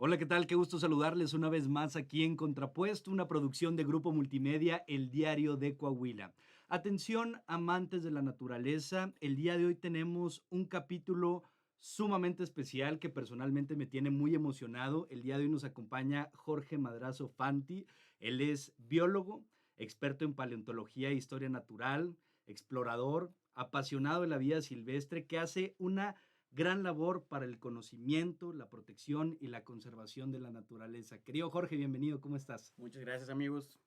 Hola, ¿qué tal? Qué gusto saludarles una vez más aquí en Contrapuesto, una producción de Grupo Multimedia, El Diario de Coahuila. Atención, amantes de la naturaleza, el día de hoy tenemos un capítulo sumamente especial que personalmente me tiene muy emocionado. El día de hoy nos acompaña Jorge Madrazo Fanti. Él es biólogo, experto en paleontología e historia natural, explorador, apasionado de la vida silvestre, que hace una gran labor para el conocimiento, la protección y la conservación de la naturaleza. Querido Jorge, bienvenido, ¿cómo estás? Muchas gracias, amigos.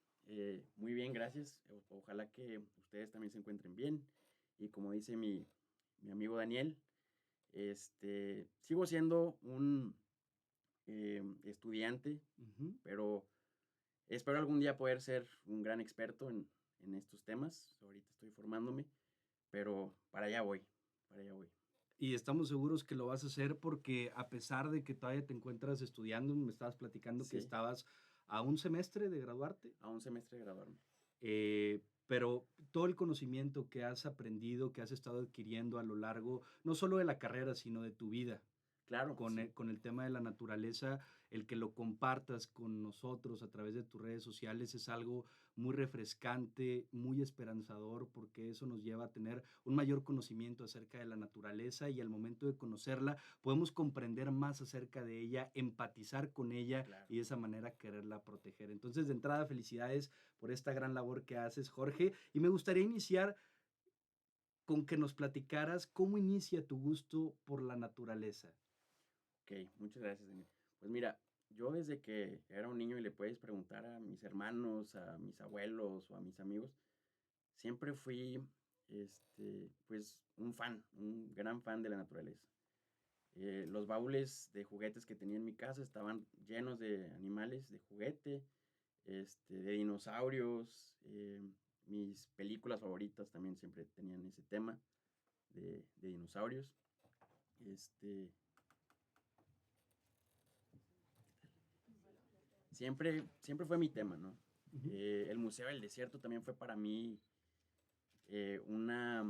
Muy bien, gracias. Ojalá que ustedes también se encuentren bien. Y como dice mi amigo Daniel, sigo siendo un estudiante, Ujú. pero espero algún día poder ser un gran experto en estos temas. Ahorita estoy formándome, pero para allá voy, para allá voy. Y estamos seguros que lo vas a hacer porque a pesar de que todavía te encuentras estudiando, me estabas platicando que Sí, estabas a un semestre de graduarte, a un semestre de graduarme. pero todo el conocimiento que has aprendido, que has estado adquiriendo a lo largo, no solo de la carrera, sino de tu vida, Claro, sí. con el tema de la naturaleza, el que lo compartas con nosotros a través de tus redes sociales es algo muy refrescante, muy esperanzador, porque eso nos lleva a tener un mayor conocimiento acerca de la naturaleza y al momento de conocerla podemos comprender más acerca de ella, empatizar con ella Claro. y de esa manera quererla proteger. Entonces, de entrada, felicidades por esta gran labor que haces, Jorge, y me gustaría iniciar con que nos platicaras cómo inicia tu gusto por la naturaleza. Ok, muchas gracias, Daniel. Pues mira, yo desde que era un niño y le puedes preguntar a mis hermanos, a mis abuelos o a mis amigos, siempre fui, pues, un fan, un gran fan de la naturaleza. Los baúles de juguetes que tenía en mi casa estaban llenos de animales de juguete, de dinosaurios. Mis películas favoritas también siempre tenían ese tema de dinosaurios. Este, siempre fue mi tema, ¿no? Ujú. El Museo del Desierto también fue para mí una,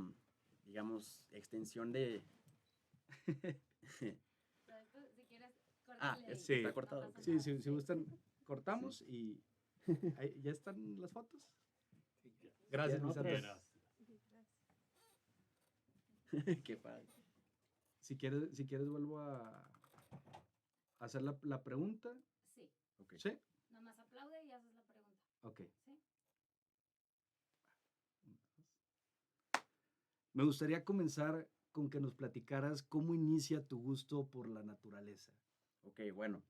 digamos, extensión de... Si quieres, Ah, córtale ahí. está Sí, No cortado. pasa Ok. sí, nada. si Sí. gustan, Sí. cortamos y ahí ya están las fotos. Si Gracias, quieren mi otros. Santa. Qué padre. Si quieres vuelvo a hacer la pregunta. Sí. Ok. ¿Sí? Nomás aplaude y haces la pregunta. Ok. ¿Sí? Me gustaría comenzar con que nos platicaras cómo inicia tu gusto por la naturaleza. Ok, bueno.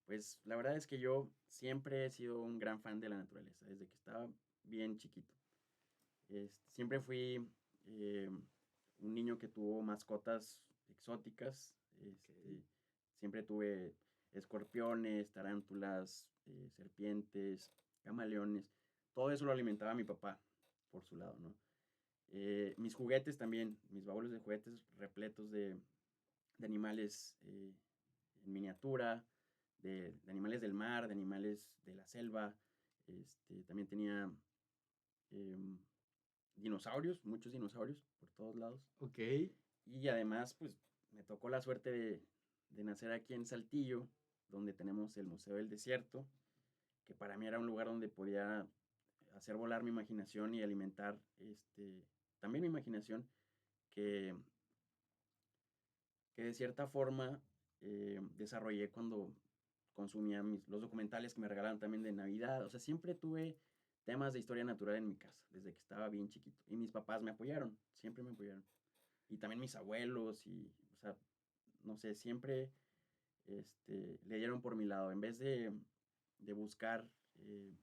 Pues la verdad es que yo siempre he sido un gran fan de la naturaleza, desde que estaba bien chiquito. Siempre fui eh, un niño que tuvo mascotas exóticas. Ok. Siempre tuve escorpiones, tarántulas, serpientes, camaleones. Todo eso lo alimentaba mi papá, por su lado, ¿no? Mis juguetes también, mis baúles de juguetes repletos de animales en miniatura, de animales del mar, de animales de la selva. También tenía em, dinosaurios, muchos dinosaurios por todos lados. Ok. Y además, pues me tocó la suerte de nacer aquí en Saltillo, donde tenemos el Museo del Desierto, que para mí era un lugar donde podía hacer volar mi imaginación y alimentar también mi imaginación, que, que de cierta forma desarrollé cuando consumía los documentales que me regalaban también de Navidad. O sea, siempre tuve temas de historia natural en mi casa, desde que estaba bien chiquito. Y mis papás me apoyaron, siempre me apoyaron. Y también mis abuelos o sea, no sé, siempre le dieron por mi lado. En vez de buscar eh,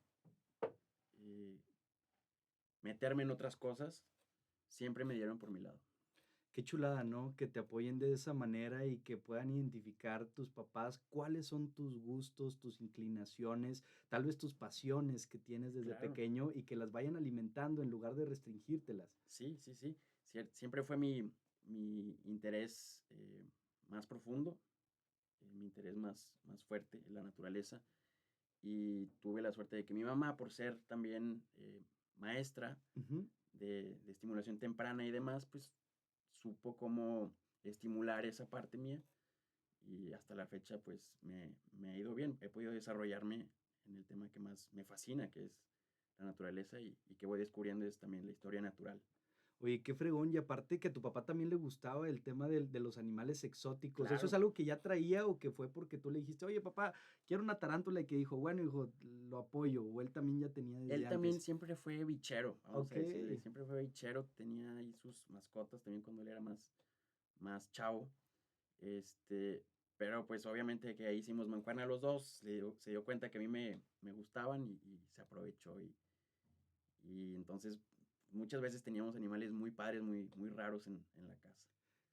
meterme en otras cosas, siempre me dieron por mi lado. Qué chulada, ¿no? Que te apoyen de esa manera y que puedan identificar tus papás cuáles son tus gustos, tus inclinaciones, tal vez tus pasiones que tienes desde Claro, pequeño y que las vayan alimentando en lugar de restringírtelas. sí, sí, sí. Siempre fue mi interés más profundo, mi interés más fuerte en la naturaleza. Y tuve la suerte de que mi mamá, por ser también maestra Ujú. de estimulación temprana y demás, pues supo cómo estimular esa parte mía y hasta la fecha pues me ha ido bien. He podido desarrollarme en el tema que más me fascina, que es la naturaleza y que voy descubriendo es también la historia natural. Oye, qué fregón. Y aparte que a tu papá también le gustaba el tema de los animales exóticos. ¿Eso es Claro, algo que ya traía o que fue porque tú le dijiste, oye, papá, quiero una tarántula? Y que dijo, bueno, hijo, lo apoyo. O él también ya tenía desde él también antes. siempre fue bichero, vamos Ok, a decirle, siempre fue bichero, tenía ahí sus mascotas también cuando él era más chavo. Este, pero pues obviamente que ahí hicimos mancuerna los dos, se dio cuenta que a mí me gustaban y se aprovechó y entonces muchas veces teníamos animales muy padres, muy raros en la casa.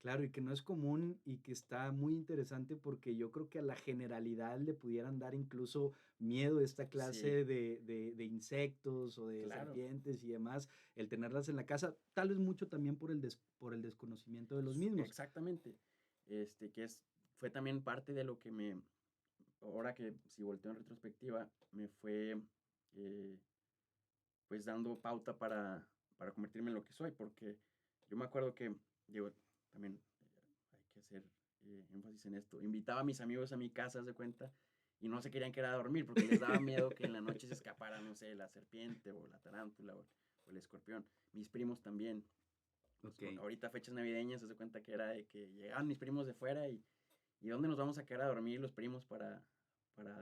claro, y que no es común y que está muy interesante porque yo creo que a la generalidad le pudieran dar incluso miedo esta Sí, clase de insectos o de claro, serpientes y demás, el tenerlas en la casa, tal vez mucho también por el desconocimiento de los mismos. exactamente. Que fue también parte de lo que ahora que si volteo en retrospectiva, me fue eh, pues dando pauta para convertirme en lo que soy, porque yo me acuerdo que, digo, también hay que hacer énfasis en esto, invitaba a mis amigos a mi casa, haz de cuenta, y no se querían quedar a dormir porque les daba miedo que en la noche se escapara, no sé, la serpiente o la tarántula o el escorpión. Mis primos también. Pues, Ok, ahorita fechas navideñas, se de cuenta que era de que llegaban mis primos de fuera y ¿dónde nos vamos a quedar a dormir los primos para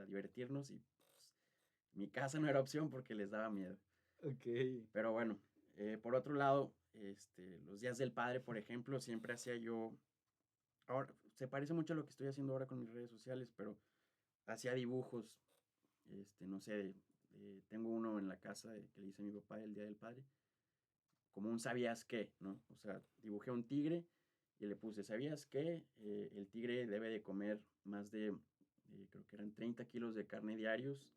divertirnos? Y pues, mi casa no era opción porque les daba miedo. ok. Pero bueno, por otro lado, los días del padre, por ejemplo, siempre hacía yo, ahora se parece mucho a lo que estoy haciendo ahora con mis redes sociales, pero hacía dibujos, no sé, tengo uno en la casa que le hice a mi papá el día del padre, como un sabías qué, ¿no? O sea, dibujé un tigre y le puse, ¿sabías qué? El tigre debe de comer más de, creo que eran 30 kilos de carne diarios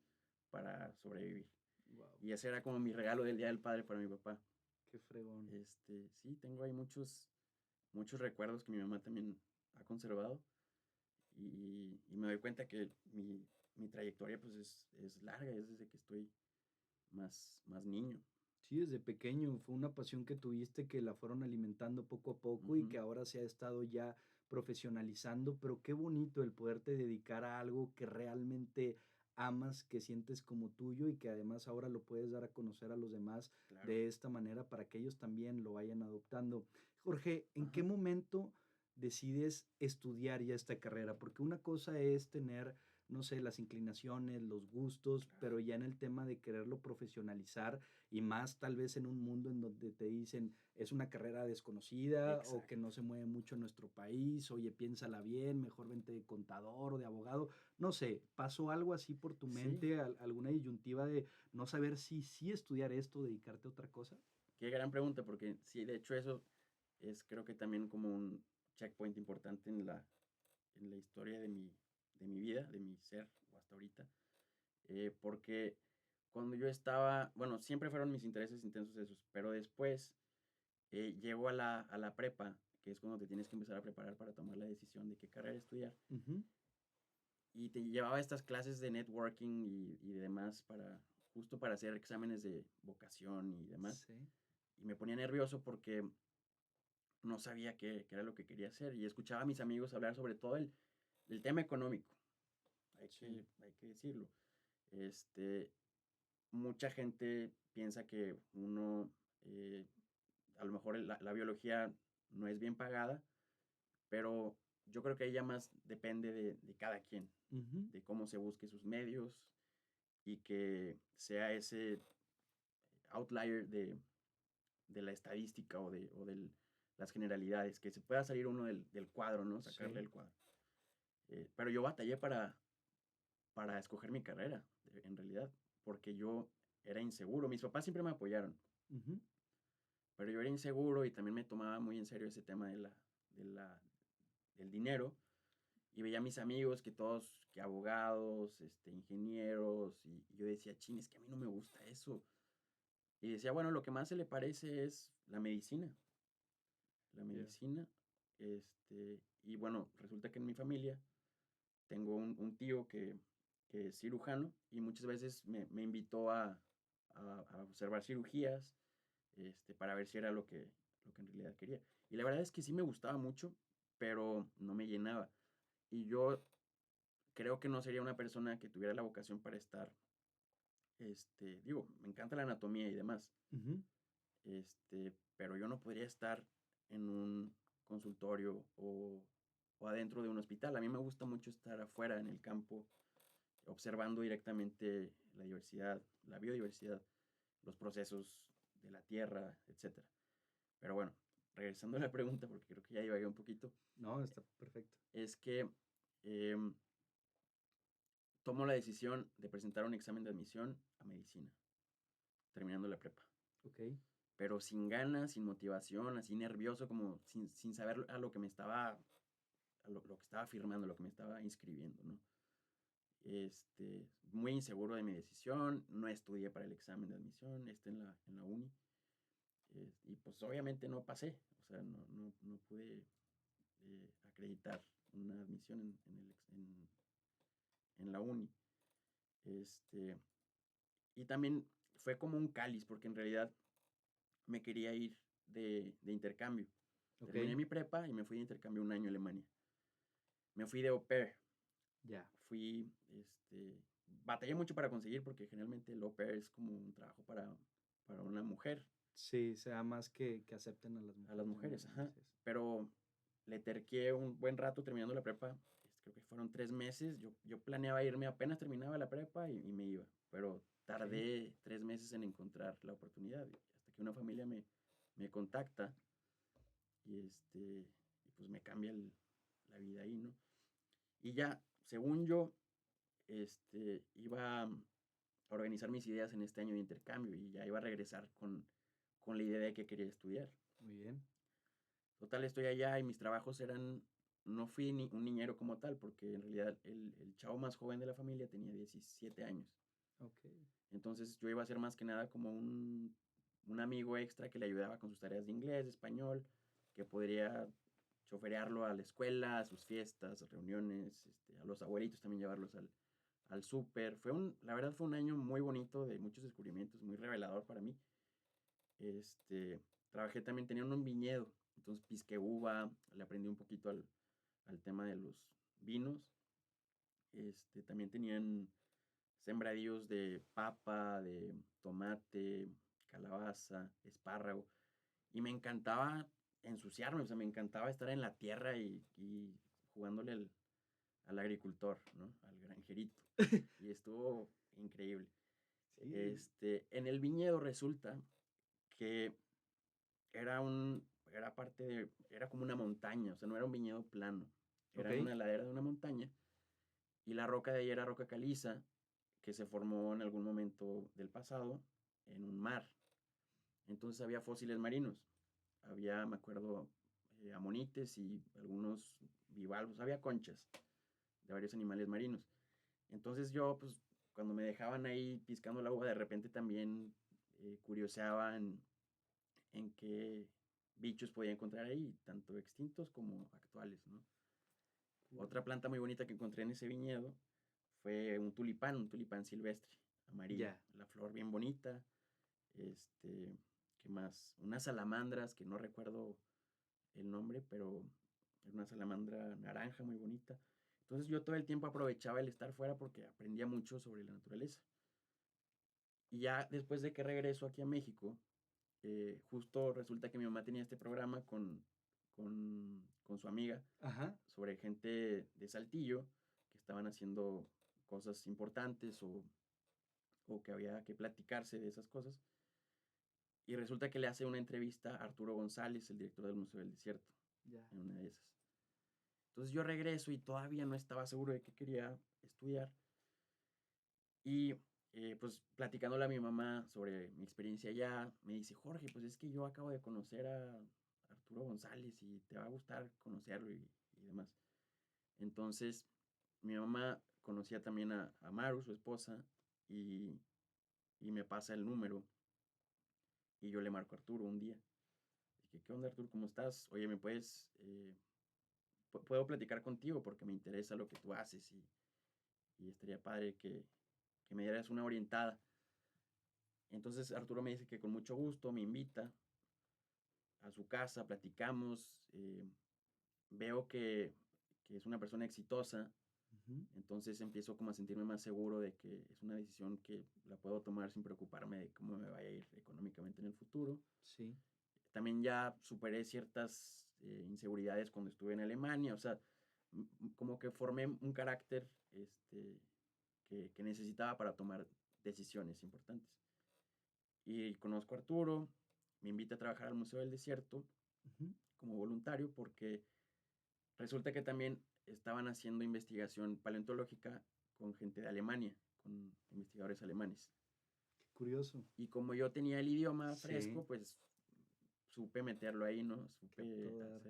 para sobrevivir. Wow, Y ese era como mi regalo del Día del Padre para mi papá. qué fregón. Sí, tengo ahí muchos recuerdos que mi mamá también ha conservado y me doy cuenta que mi trayectoria pues es larga, es desde que estoy más niño. Sí, desde pequeño fue una pasión que tuviste que la fueron alimentando poco a poco y Ujú, que ahora se ha estado ya profesionalizando, pero qué bonito el poderte dedicar a algo que realmente amas, que sientes como tuyo y que además ahora lo puedes dar a conocer a los demás claro. de esta manera para que ellos también lo vayan adoptando. Jorge, ¿en qué Ajá, momento decides estudiar ya esta carrera? Porque una cosa es tener, no sé, las inclinaciones, los gustos, claro. pero ya en el tema de quererlo profesionalizar y más tal vez en un mundo en donde te dicen es una carrera desconocida o que Exacto. no se mueve mucho en nuestro país, oye, piénsala bien, mejor vente de contador o de abogado, no sé, ¿pasó algo así por tu Sí, mente, alguna disyuntiva de no saber si sí estudiar esto, dedicarte a otra cosa? qué gran pregunta, porque sí, de hecho eso es creo que también como un checkpoint importante en la historia de mi vida, de mi ser o hasta ahorita, porque cuando yo estaba, bueno, siempre fueron mis intereses intensos esos, pero después llego a la prepa, que es cuando te tienes que empezar a preparar para tomar la decisión de qué carrera estudiar, Ujú, y te llevaba estas clases de networking y demás justo para hacer exámenes de vocación y demás, sí, y me ponía nervioso porque no sabía qué era lo que quería hacer y escuchaba a mis amigos hablar sobre todo el tema económico, hay sí, que, hay que decirlo. Este, Mucha gente piensa que uno, a lo mejor la biología no es bien pagada, pero yo creo que ella más depende de cada quien, ujú, de cómo se busque sus medios y que sea ese outlier de la estadística o de las generalidades, que se pueda salir uno del cuadro, ¿no? Sacarle sí, el cuadro. Pero yo batallé para escoger mi carrera, en realidad, porque yo era inseguro. Mis papás siempre me apoyaron, ujú, pero yo era inseguro y también me tomaba muy en serio ese tema del dinero. Y veía a mis amigos que todos, que abogados, ingenieros, y yo decía, chin, es que a mí no me gusta eso. Y decía, bueno, lo que más se le parece es la medicina. La ya, medicina, y bueno, resulta que en mi familia tengo un tío que es cirujano y muchas veces me invitó a observar cirugías, para ver si era lo que en realidad quería. Y la verdad es que sí me gustaba mucho, pero no me llenaba. Y yo creo que no sería una persona que tuviera la vocación para estar, digo, me encanta la anatomía y demás, Ujú. pero yo no podría estar en un consultorio o adentro de un hospital. A mí me gusta mucho estar afuera en el campo, observando directamente la diversidad, la biodiversidad, los procesos de la tierra, etcétera. Pero bueno, regresando a la pregunta, porque creo que ya divagué un poquito, No, está perfecto. es que em, tomo la decisión de presentar un examen de admisión a medicina, terminando la prepa. Ok. Pero sin ganas, sin motivación, así nervioso, como sin saber a lo que me estaba, lo que estaba firmando, lo que me estaba inscribiendo, ¿no? Muy inseguro de mi decisión, no estudié para el examen de admisión, en la uni, y pues obviamente no pasé, o sea, no pude acreditar una admisión en la uni. Este, y también fue como un cáliz, porque en realidad me quería ir de intercambio. Ok. Terminé mi prepa y me fui de intercambio un año a Alemania. Me fui de au pair. Ya. Fui, batallé mucho para conseguir porque generalmente el au pair es como un trabajo para una mujer, Sí, sea más que acepten a las mujeres, mujeres, ¿no? ajá. Así es. Pero le terqué un buen rato terminando la prepa. Creo que fueron 3 meses. Yo planeaba irme apenas terminaba la prepa y me iba. Pero Ok. tardé 3 meses en encontrar la oportunidad. Hasta que una familia me contacta y pues me cambia la vida ahí, ¿no? Y ya, según yo, iba a organizar mis ideas en este año de intercambio y ya iba a regresar con la idea de que quería estudiar. Muy bien. Total, estoy allá y mis trabajos eran, no fui ni un niñero como tal, porque en realidad el chavo más joven de la familia tenía 17 años. Ok. Entonces yo iba a ser más que nada como un amigo extra que le ayudaba con sus tareas de inglés, de español, que podría choferearlo a la escuela, a sus fiestas, reuniones, a los abuelitos también llevarlos al súper. La verdad fue un año muy bonito, de muchos descubrimientos, muy revelador para mí. Trabajé también, tenía un viñedo, entonces pisqué uva, le aprendí un poquito al tema de los vinos. También tenían sembradíos de papa, de tomate, calabaza, espárrago. Y me encantaba ensuciarme, o sea, me encantaba estar en la tierra y jugándole al agricultor, ¿no? Al granjerito. Y estuvo increíble. Sí. En el viñedo resulta que era como una montaña, o sea, no era un viñedo plano, Ok. era una ladera de una montaña y la roca de ahí era roca caliza que se formó en algún momento del pasado en un mar. Entonces había fósiles marinos, había, me acuerdo, amonites y algunos bivalvos, había conchas de varios animales marinos. Entonces yo, pues, cuando me dejaban ahí piscando la uva, de repente también curioseaba en qué bichos podía encontrar ahí, tanto extintos como actuales, ¿no? Cool. Otra planta muy bonita que encontré en ese viñedo fue un tulipán silvestre, amarillo, Ya. la flor bien bonita, ¿qué más? Unas salamandras que no recuerdo el nombre, pero era una salamandra naranja muy bonita. Entonces yo todo el tiempo aprovechaba el estar fuera porque aprendía mucho sobre la naturaleza. Y ya después de que regreso aquí a México, justo resulta que mi mamá tenía este programa con su amiga Ajá. sobre gente de Saltillo que estaban haciendo cosas importantes o que había que platicarse de esas cosas. Y resulta que le hace una entrevista a Arturo González, el director del Museo del Desierto, Ya. en una de esas. Entonces yo regreso y todavía no estaba seguro de que quería estudiar. Y pues platicándole a mi mamá sobre mi experiencia allá, me dice, Jorge, pues es que yo acabo de conocer a Arturo González y te va a gustar conocerlo y demás. Entonces mi mamá conocía también a Maru, su esposa, y, y me pasa el número y yo le marco a Arturo un día. Dije, ¿qué onda Arturo? ¿Cómo estás? Oye, ¿me puedo platicar contigo porque me interesa lo que tú haces y estaría padre que me dieras una orientada? Entonces Arturo me dice que con mucho gusto me invita a su casa, platicamos, veo que que es una persona exitosa. Ujú. Entonces empiezo como a sentirme más seguro de que es una decisión que la puedo tomar sin preocuparme de cómo me vaya a ir económicamente en el futuro. Sí. También ya superé ciertas inseguridades cuando estuve en Alemania, o sea, como que formé un carácter que necesitaba para tomar decisiones importantes. Y conozco a Arturo, me invita a trabajar al Museo del Desierto Ujú. como voluntario porque resulta que también estaban haciendo investigación paleontológica con gente de Alemania, con investigadores alemanes. Qué curioso. Y como yo tenía el idioma Sí. fresco, pues supe meterlo ahí, ¿no? Que a Supe todo dar.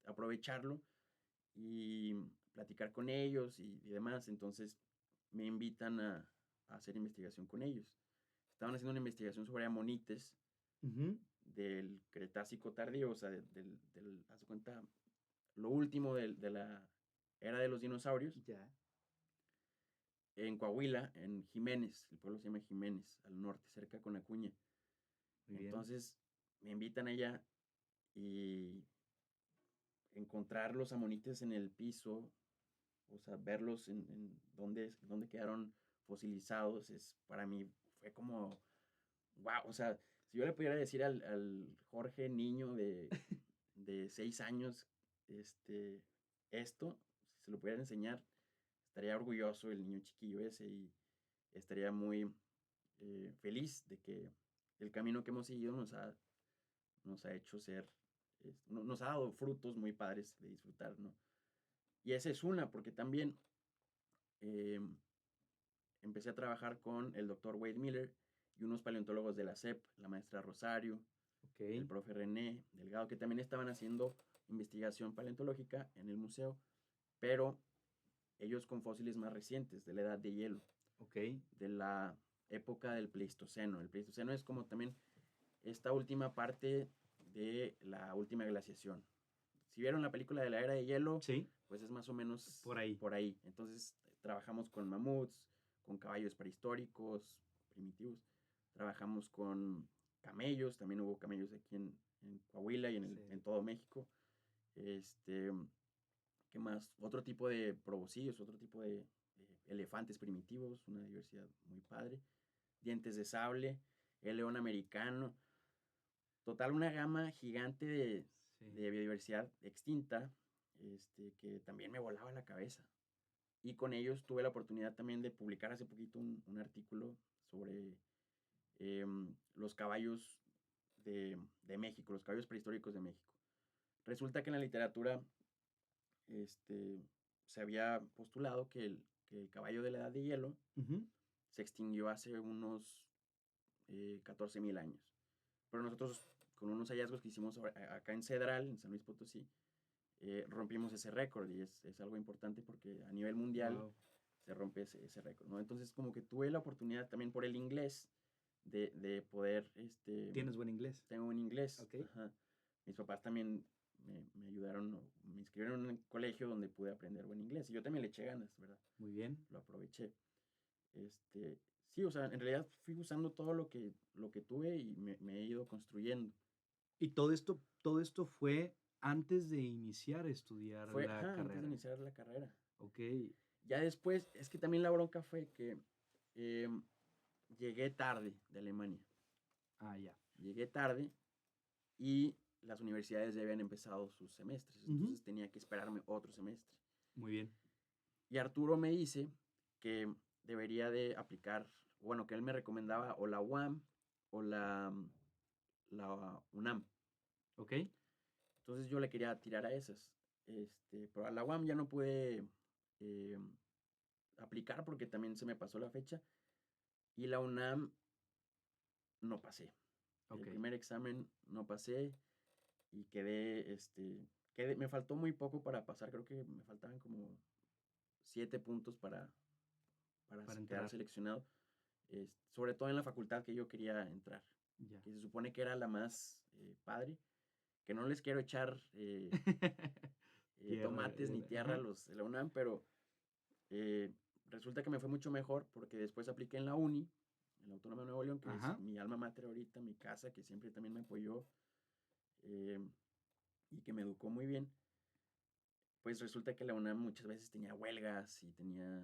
aprovecharlo y platicar con ellos y demás. Entonces me invitan a hacer investigación con ellos. Estaban haciendo una investigación sobre amonites Ujú. del Cretácico tardío, o sea, haz de cuenta, lo último de la era de los dinosaurios, Ya. en Coahuila, en Jiménez, el pueblo se llama Jiménez, al norte, cerca con Acuña. Muy bien. Entonces me invitan allá y encontrar los amonites en el piso, o sea, verlos en dónde quedaron fosilizados, para mí fue como, wow, o sea, si yo le pudiera decir al Jorge niño de 6 años, esto, si se lo pudiera enseñar, estaría orgulloso el niño chiquillo ese y estaría muy feliz de que el camino que hemos seguido nos ha hecho ser, nos ha dado frutos muy padres de disfrutar, ¿no? Y esa es una, porque también eh, empecé a trabajar con el doctor Wade Miller y unos paleontólogos de la SEP, la maestra Rosario, Ok. el profe René Delgado, que también estaban haciendo investigación paleontológica en el museo, pero ellos con fósiles más recientes, de la edad de hielo, Ok. de la época del Pleistoceno. El Pleistoceno es como también esta última parte de la última glaciación. Si vieron la película de la era de hielo, Sí. pues es más o menos Por ahí. por ahí. Entonces trabajamos con mamuts, con caballos prehistóricos, primitivos. Trabajamos con camellos, también hubo camellos aquí en Coahuila y Sí. en todo México. ¿Qué más? Otro tipo de proboscideos, otro tipo de elefantes primitivos, una diversidad muy padre. Dientes de sable, el león americano. Total, una gama gigante Sí. de biodiversidad extinta, que también me volaba la cabeza. Y con ellos tuve la oportunidad también de publicar hace poquito un artículo sobre los caballos de México, los caballos prehistóricos de México. Resulta que en la literatura se había postulado que el caballo de la edad de hielo Ujú. se extinguió hace unos 14,000 años. Pero nosotros, con unos hallazgos que hicimos acá en Cedral, en San Luis Potosí, rompimos ese récord y es algo importante porque a nivel mundial Wow. se rompe ese récord, ¿no? Entonces, como que tuve la oportunidad también por el inglés de poder, ¿Tienes buen inglés? tengo un inglés, Ok. ajá. Mis papás también me ayudaron, me inscribieron en un colegio donde pude aprender buen inglés y yo también le eché ganas, ¿verdad? Muy bien. Lo aproveché. Sí, o sea, en realidad fui usando todo lo que tuve y me he ido construyendo. Y todo esto fue antes de iniciar a estudiar Fue, la ajá, antes de carrera. iniciar la carrera. Ok. Ya después, es que también la bronca fue que em, llegué tarde de Alemania. Ah, ya. Llegué tarde y las universidades ya habían empezado sus semestres, Ujú. entonces tenía que esperarme otro semestre. Muy bien. Y Arturo me dice que debería de aplicar, bueno, que él me recomendaba o la UAM o la UNAM. Ok. Entonces yo le quería tirar a esas. Pero a la UAM ya no pude eh, aplicar porque también se me pasó la fecha. Y la UNAM no pasé. El Ok. primer examen no pasé y me faltó muy poco para pasar. Creo que me faltaban como 7 puntos para Para quedar entrar. seleccionado. Sobre todo en la facultad que yo quería entrar, Ya. que se supone que era la más padre, que no les quiero echar Tierra. tomates ni tierra a Ajá. los de la UNAM, pero eh, resulta que me fue mucho mejor porque después apliqué en la UNI, en la Autónoma de Nuevo León, que es Ajá. mi alma mater ahorita, mi casa, que siempre también me apoyó y que me educó muy bien. pues resulta que la UNAM muchas veces tenía huelgas y tenía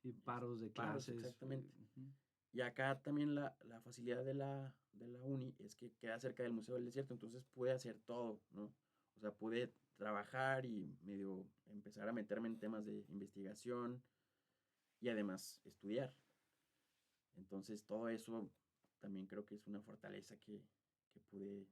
Sí, paros de paros, clases. exactamente. Ujú. Y acá también la facilidad de la uni es que queda cerca del Museo del Desierto, entonces pude hacer todo, ¿no? O sea, pude trabajar y medio empezar a meterme en temas de investigación y además estudiar. Entonces, todo eso también creo que es una fortaleza que pude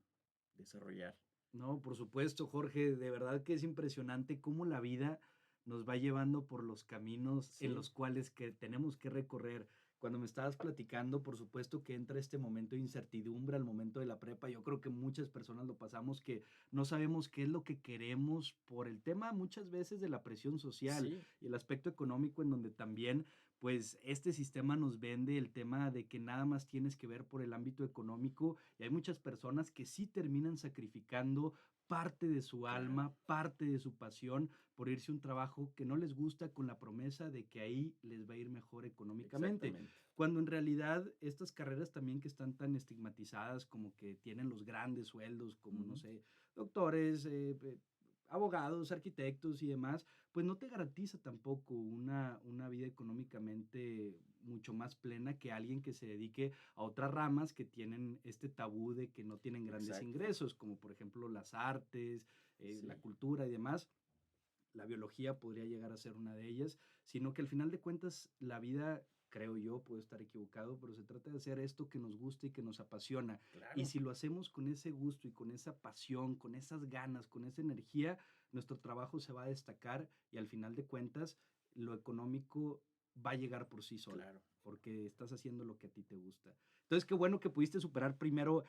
desarrollar. No, por supuesto, Jorge, de verdad que es impresionante cómo la vida nos va llevando por los caminos en Sí, los cuales que tenemos que recorrer. Cuando me estabas platicando, por supuesto que entra este momento de incertidumbre al momento de la prepa. Yo creo que muchas personas lo pasamos que no sabemos qué es lo que queremos por el tema muchas veces de la presión social sí, y el aspecto económico en donde también pues este sistema nos vende el tema de que nada más tienes que ver por el ámbito económico y hay muchas personas que sí terminan sacrificando parte de su claro, alma, parte de su pasión por irse a un trabajo que no les gusta con la promesa de que ahí les va a ir mejor económicamente. exactamente. Cuando en realidad estas carreras también que están tan estigmatizadas como que tienen los grandes sueldos como, no Ujú, sé, doctores, abogados, arquitectos y demás, pues no te garantiza tampoco una vida económicamente mucho más plena que alguien que se dedique a otras ramas que tienen este tabú de que no tienen grandes exacto, ingresos, como por ejemplo las artes, la sí, cultura y demás. La biología podría llegar a ser una de ellas, sino que al final de cuentas la vida, creo yo, puedo estar equivocado, pero se trata de hacer esto que nos gusta y que nos apasiona. Y claro, si lo hacemos con ese gusto y con esa pasión, con esas ganas, con esa energía, nuestro trabajo se va a destacar y al final de cuentas lo económico va a llegar por sí solo, claro, porque estás haciendo lo que a ti te gusta. Entonces, qué bueno que pudiste superar primero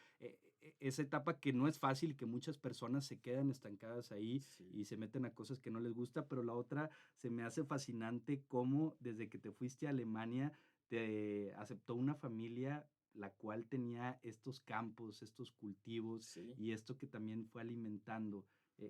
esa etapa que no es fácil, que muchas personas se quedan estancadas ahí sí, y se meten a cosas que no les gusta, pero la otra se me hace fascinante cómo desde que te fuiste a Alemania te aceptó una familia la cual tenía estos campos, estos cultivos sí, y esto que también fue alimentando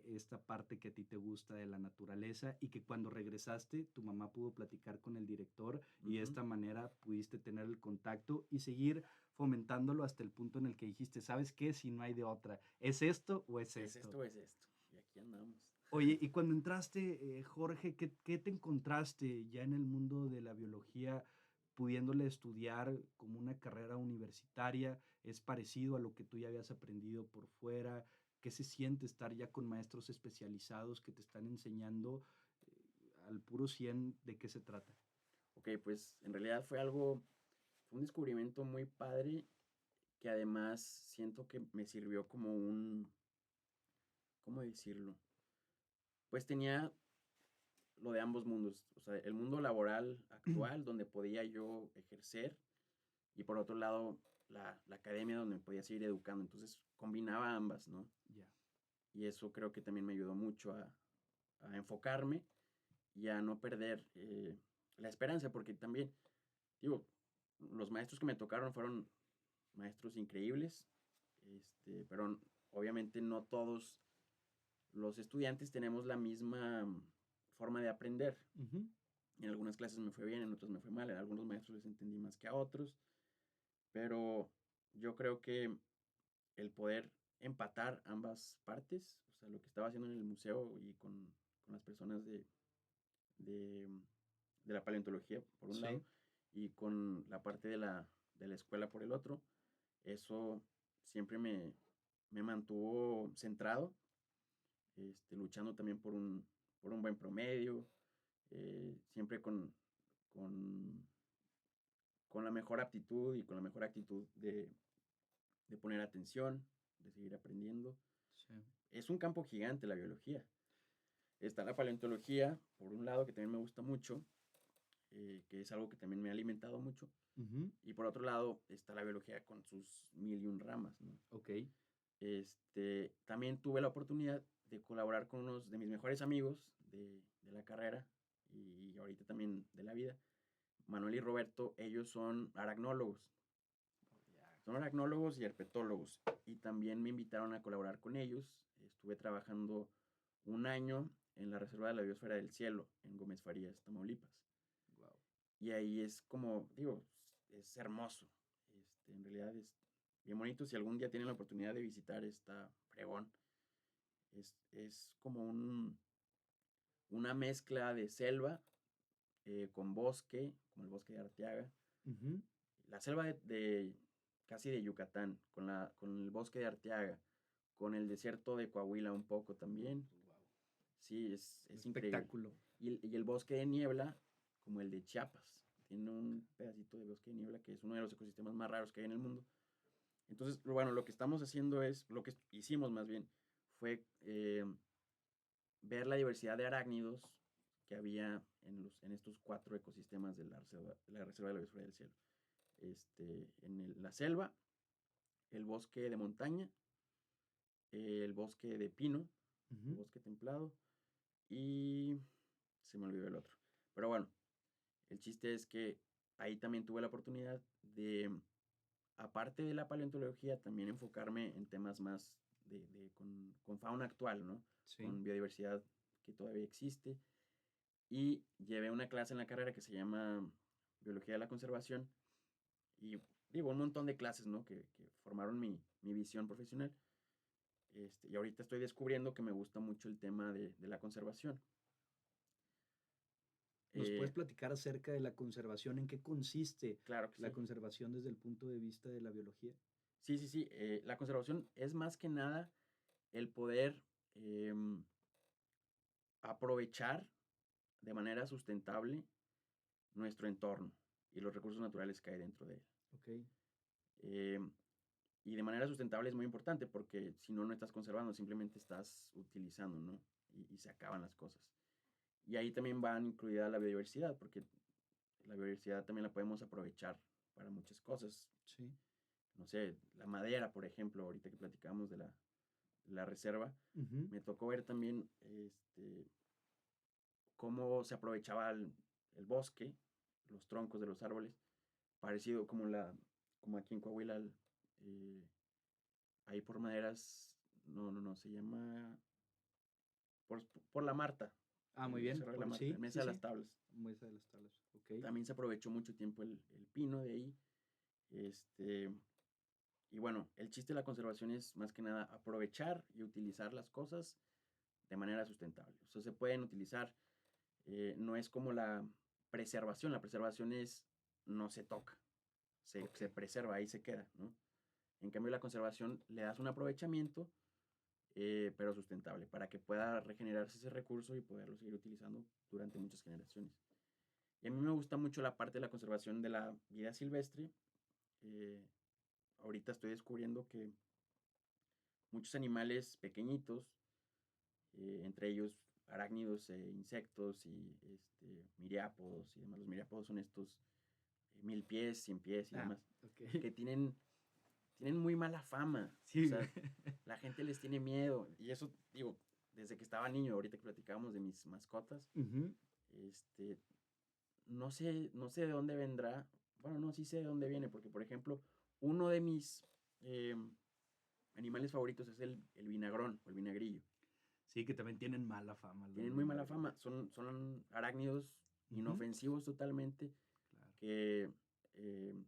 esta parte que a ti te gusta de la naturaleza y que cuando regresaste tu mamá pudo platicar con el director y de ujú. esta manera pudiste tener el contacto y seguir fomentándolo hasta el punto en el que dijiste, ¿sabes qué? Si no hay de otra, ¿es esto o es ¿Es esto? esto o es esto? Y aquí andamos. Oye, y cuando entraste, Jorge, ¿qué te encontraste ya en el mundo de la biología, pudiéndole estudiar como una carrera universitaria? ¿Es parecido a lo que tú ya habías aprendido por fuera? ¿Qué se siente estar ya con maestros especializados que te están enseñando al puro 100 de qué se trata? Ok, pues en realidad fue un descubrimiento muy padre que además siento que me sirvió como ¿cómo decirlo? Pues tenía lo de ambos mundos, o sea, el mundo laboral actual donde podía yo ejercer y por otro lado la academia donde me podía seguir educando, entonces combinaba ambas, ¿no? Ya. Y eso creo que también me ayudó mucho a enfocarme y a no perder la esperanza, porque también, digo, los maestros que me tocaron fueron maestros increíbles, pero obviamente no todos los estudiantes tenemos la misma forma de aprender. Ujú. En algunas clases me fue bien, en otras me fue mal, en algunos maestros les entendí más que a otros, pero yo creo que el poder empatar ambas partes, o sea, lo que estaba haciendo en el museo y con las personas de, de la paleontología, por un lado, Sí. y con la parte de la escuela por el otro, eso siempre me mantuvo centrado, luchando también por un buen promedio, siempre con, con la mejor aptitud y con la mejor actitud de poner atención, de seguir aprendiendo. Sí. Es un campo gigante la biología. Está la paleontología, por un lado, que también me gusta mucho, que es algo que también me ha alimentado mucho. Ujú. Y por otro lado, está la biología con sus mil y un ramas, ¿no? Ok. También tuve la oportunidad de colaborar con unos de mis mejores amigos de la carrera y ahorita también de la vida. Manuel y Roberto, ellos son aracnólogos. Son aracnólogos y herpetólogos. Y también me invitaron a colaborar con ellos. Estuve trabajando un año en la Reserva de la Biosfera del Cielo, en Gómez Farías, Tamaulipas. Wow. Y ahí es como, digo, es hermoso. En realidad es bien bonito. Si algún día tienen la oportunidad de visitar esta pregón, es como una mezcla de selva con bosque, como el bosque de Arteaga, Ujú. la selva casi de Yucatán, con el bosque de Arteaga, con el desierto de Coahuila un poco también. Wow. Sí, Un es increíble. espectáculo. Y el bosque de niebla, como el de Chiapas. Tiene un pedacito de bosque de niebla que es uno de los ecosistemas más raros que hay en el mundo. Entonces, bueno, lo que estamos haciendo es, lo que hicimos más bien, fue ver la diversidad de arácnidos que había en estos 4 ecosistemas de la Reserva de la Biosfera del Cielo. La selva, el bosque de montaña, el bosque de pino, el Ujú. bosque templado y se me olvidó el otro. Pero bueno, el chiste es que ahí también tuve la oportunidad de, aparte de la paleontología, también enfocarme en temas más con fauna actual, ¿no? Sí. Con biodiversidad que todavía existe. Y llevé una clase en la carrera que se llama Biología de la Conservación. Y digo, un montón de clases, ¿no? Que formaron mi visión profesional. Y ahorita estoy descubriendo que me gusta mucho el tema de la conservación. ¿Nos puedes Eh, platicar acerca de la conservación? ¿En qué consiste claro que la sí. conservación desde el punto de vista de la biología? Sí, sí, sí. La conservación es más que nada el poder em, aprovechar de manera sustentable nuestro entorno y los recursos naturales que hay dentro de él. Ok. Em, y de manera sustentable es muy importante porque si no, no estás conservando, simplemente estás utilizando, ¿no? Y se acaban las cosas. Y ahí también va incluida la biodiversidad, porque la biodiversidad también la podemos aprovechar para muchas cosas. Sí. No sé, la madera, por ejemplo, ahorita que platicamos de la reserva, Ujú. me tocó ver también cómo se aprovechaba el bosque, los troncos de los árboles, parecido como aquí en Coahuila, eh, ahí por maderas, no, se llama por la Marta, Ah, muy el bien. Cerro de la Marta, Sí, el Mesa sí, de sí. las Tablas. Mesa de las tablas. Ok. También se aprovechó mucho tiempo el pino de ahí. Este, y bueno, el chiste de la conservación es más que nada aprovechar y utilizar las cosas de manera sustentable. O sea, se pueden utilizar, no es como la preservación es no se toca, Ok. se preserva, ahí se queda, ¿no? En cambio, la conservación le das un aprovechamiento, pero sustentable, para que pueda regenerarse ese recurso y poderlo seguir utilizando durante muchas generaciones. Y a mí me gusta mucho la parte de la conservación de la vida silvestre. Eh, Ahorita estoy descubriendo que muchos animales pequeñitos, entre ellos arácnidos, insectos y miriápodos y demás. Los miriápodos son estos 1000 pies, 100 pies y Ah, demás, ok. que tienen muy mala fama. Sí. O sea, la gente les tiene miedo. Y eso, digo, desde que estaba niño, ahorita que platicábamos de mis mascotas, Ujú. este, no sé de dónde vendrá. Bueno, no, sí sé de dónde viene, porque, por ejemplo, uno de mis animales favoritos es el vinagrón o el vinagrillo. Sí, que también tienen mala fama los Tienen muy mala vinagres. fama. Son arácnidos Ujú. inofensivos totalmente, Claro. que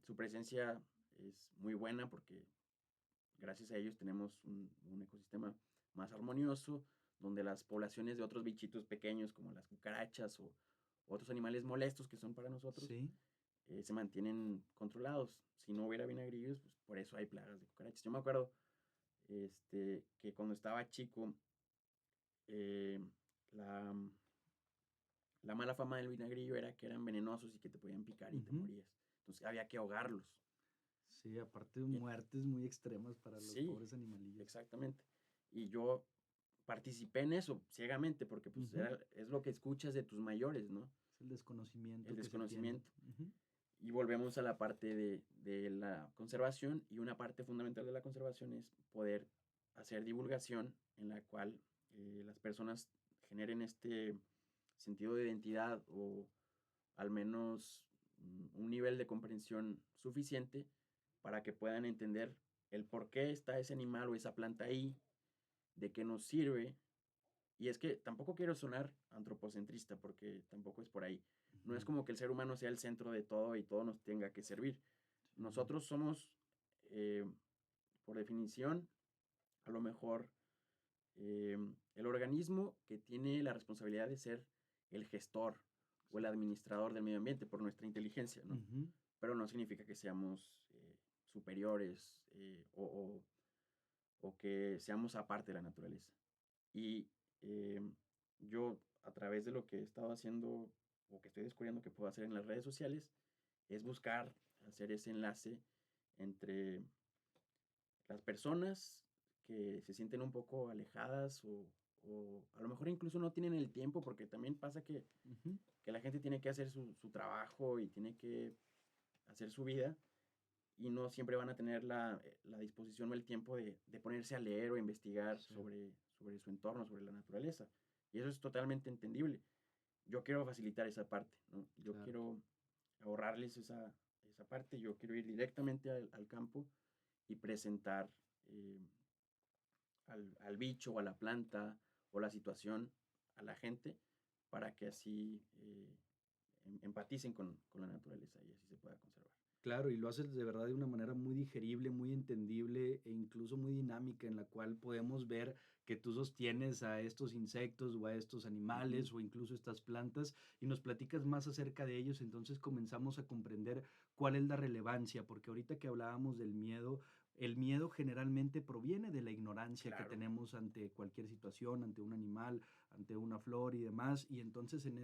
su presencia es muy buena porque gracias a ellos tenemos un ecosistema más armonioso, donde las poblaciones de otros bichitos pequeños como las cucarachas o otros animales molestos que son para nosotros Sí. se mantienen controlados. Si no hubiera vinagrillos, pues por eso hay plagas de cucarachas. Yo me acuerdo que cuando estaba chico, eh, la, la mala fama del vinagrillo era que eran venenosos y que te podían picar y te Ujú. morías. Entonces había que ahogarlos. Sí, aparte de Y- muertes muy extremas para los sí, pobres animalillos. exactamente. Y yo participé en eso ciegamente porque pues Ujú. es lo que escuchas de tus mayores, ¿no? Es el desconocimiento El que se tiene. desconocimiento. Ujú. Y volvemos a la parte de la conservación, y una parte fundamental de la conservación es poder hacer divulgación en la cual las personas generen este sentido de identidad o al menos un nivel de comprensión suficiente para que puedan entender el por qué está ese animal o esa planta ahí, de qué nos sirve. Y es que tampoco quiero sonar antropocentrista porque tampoco es por ahí. No es Ujú. como que el ser humano sea el centro de todo y todo nos tenga que servir. Sí. Nosotros somos, por definición, a lo mejor el organismo que tiene la responsabilidad de ser el gestor o el administrador del medio ambiente por nuestra inteligencia, ¿no? Ujú. Pero no significa que seamos superiores o que seamos aparte de la naturaleza. Y eh, yo, a través de lo que he estado haciendo o que estoy descubriendo que puedo hacer en las redes sociales, es buscar hacer ese enlace entre las personas que se sienten un poco alejadas o a lo mejor incluso no tienen el tiempo, porque también pasa Ujú. que la gente tiene que hacer su trabajo y tiene que hacer su vida y no siempre van a tener la disposición o el tiempo de ponerse a leer o investigar Sí, sobre su entorno, sobre la naturaleza. Y eso es totalmente entendible. Yo quiero facilitar esa parte, ¿no? Yo claro. quiero ahorrarles esa parte, yo quiero ir directamente al campo y presentar eh, al bicho o a la planta o la situación a la gente para que así empaticen con la naturaleza y así se pueda conservar. Claro, y lo haces de verdad de una manera muy digerible, muy entendible e incluso muy dinámica en la cual podemos ver que tú sostienes a estos insectos o a estos Ujú. animales o incluso estas plantas y nos platicas más acerca de ellos, entonces comenzamos a comprender cuál es la relevancia, porque ahorita que hablábamos del miedo, el miedo generalmente proviene de la ignorancia que Claro, tenemos ante cualquier situación, ante un animal, ante una flor y demás, y entonces en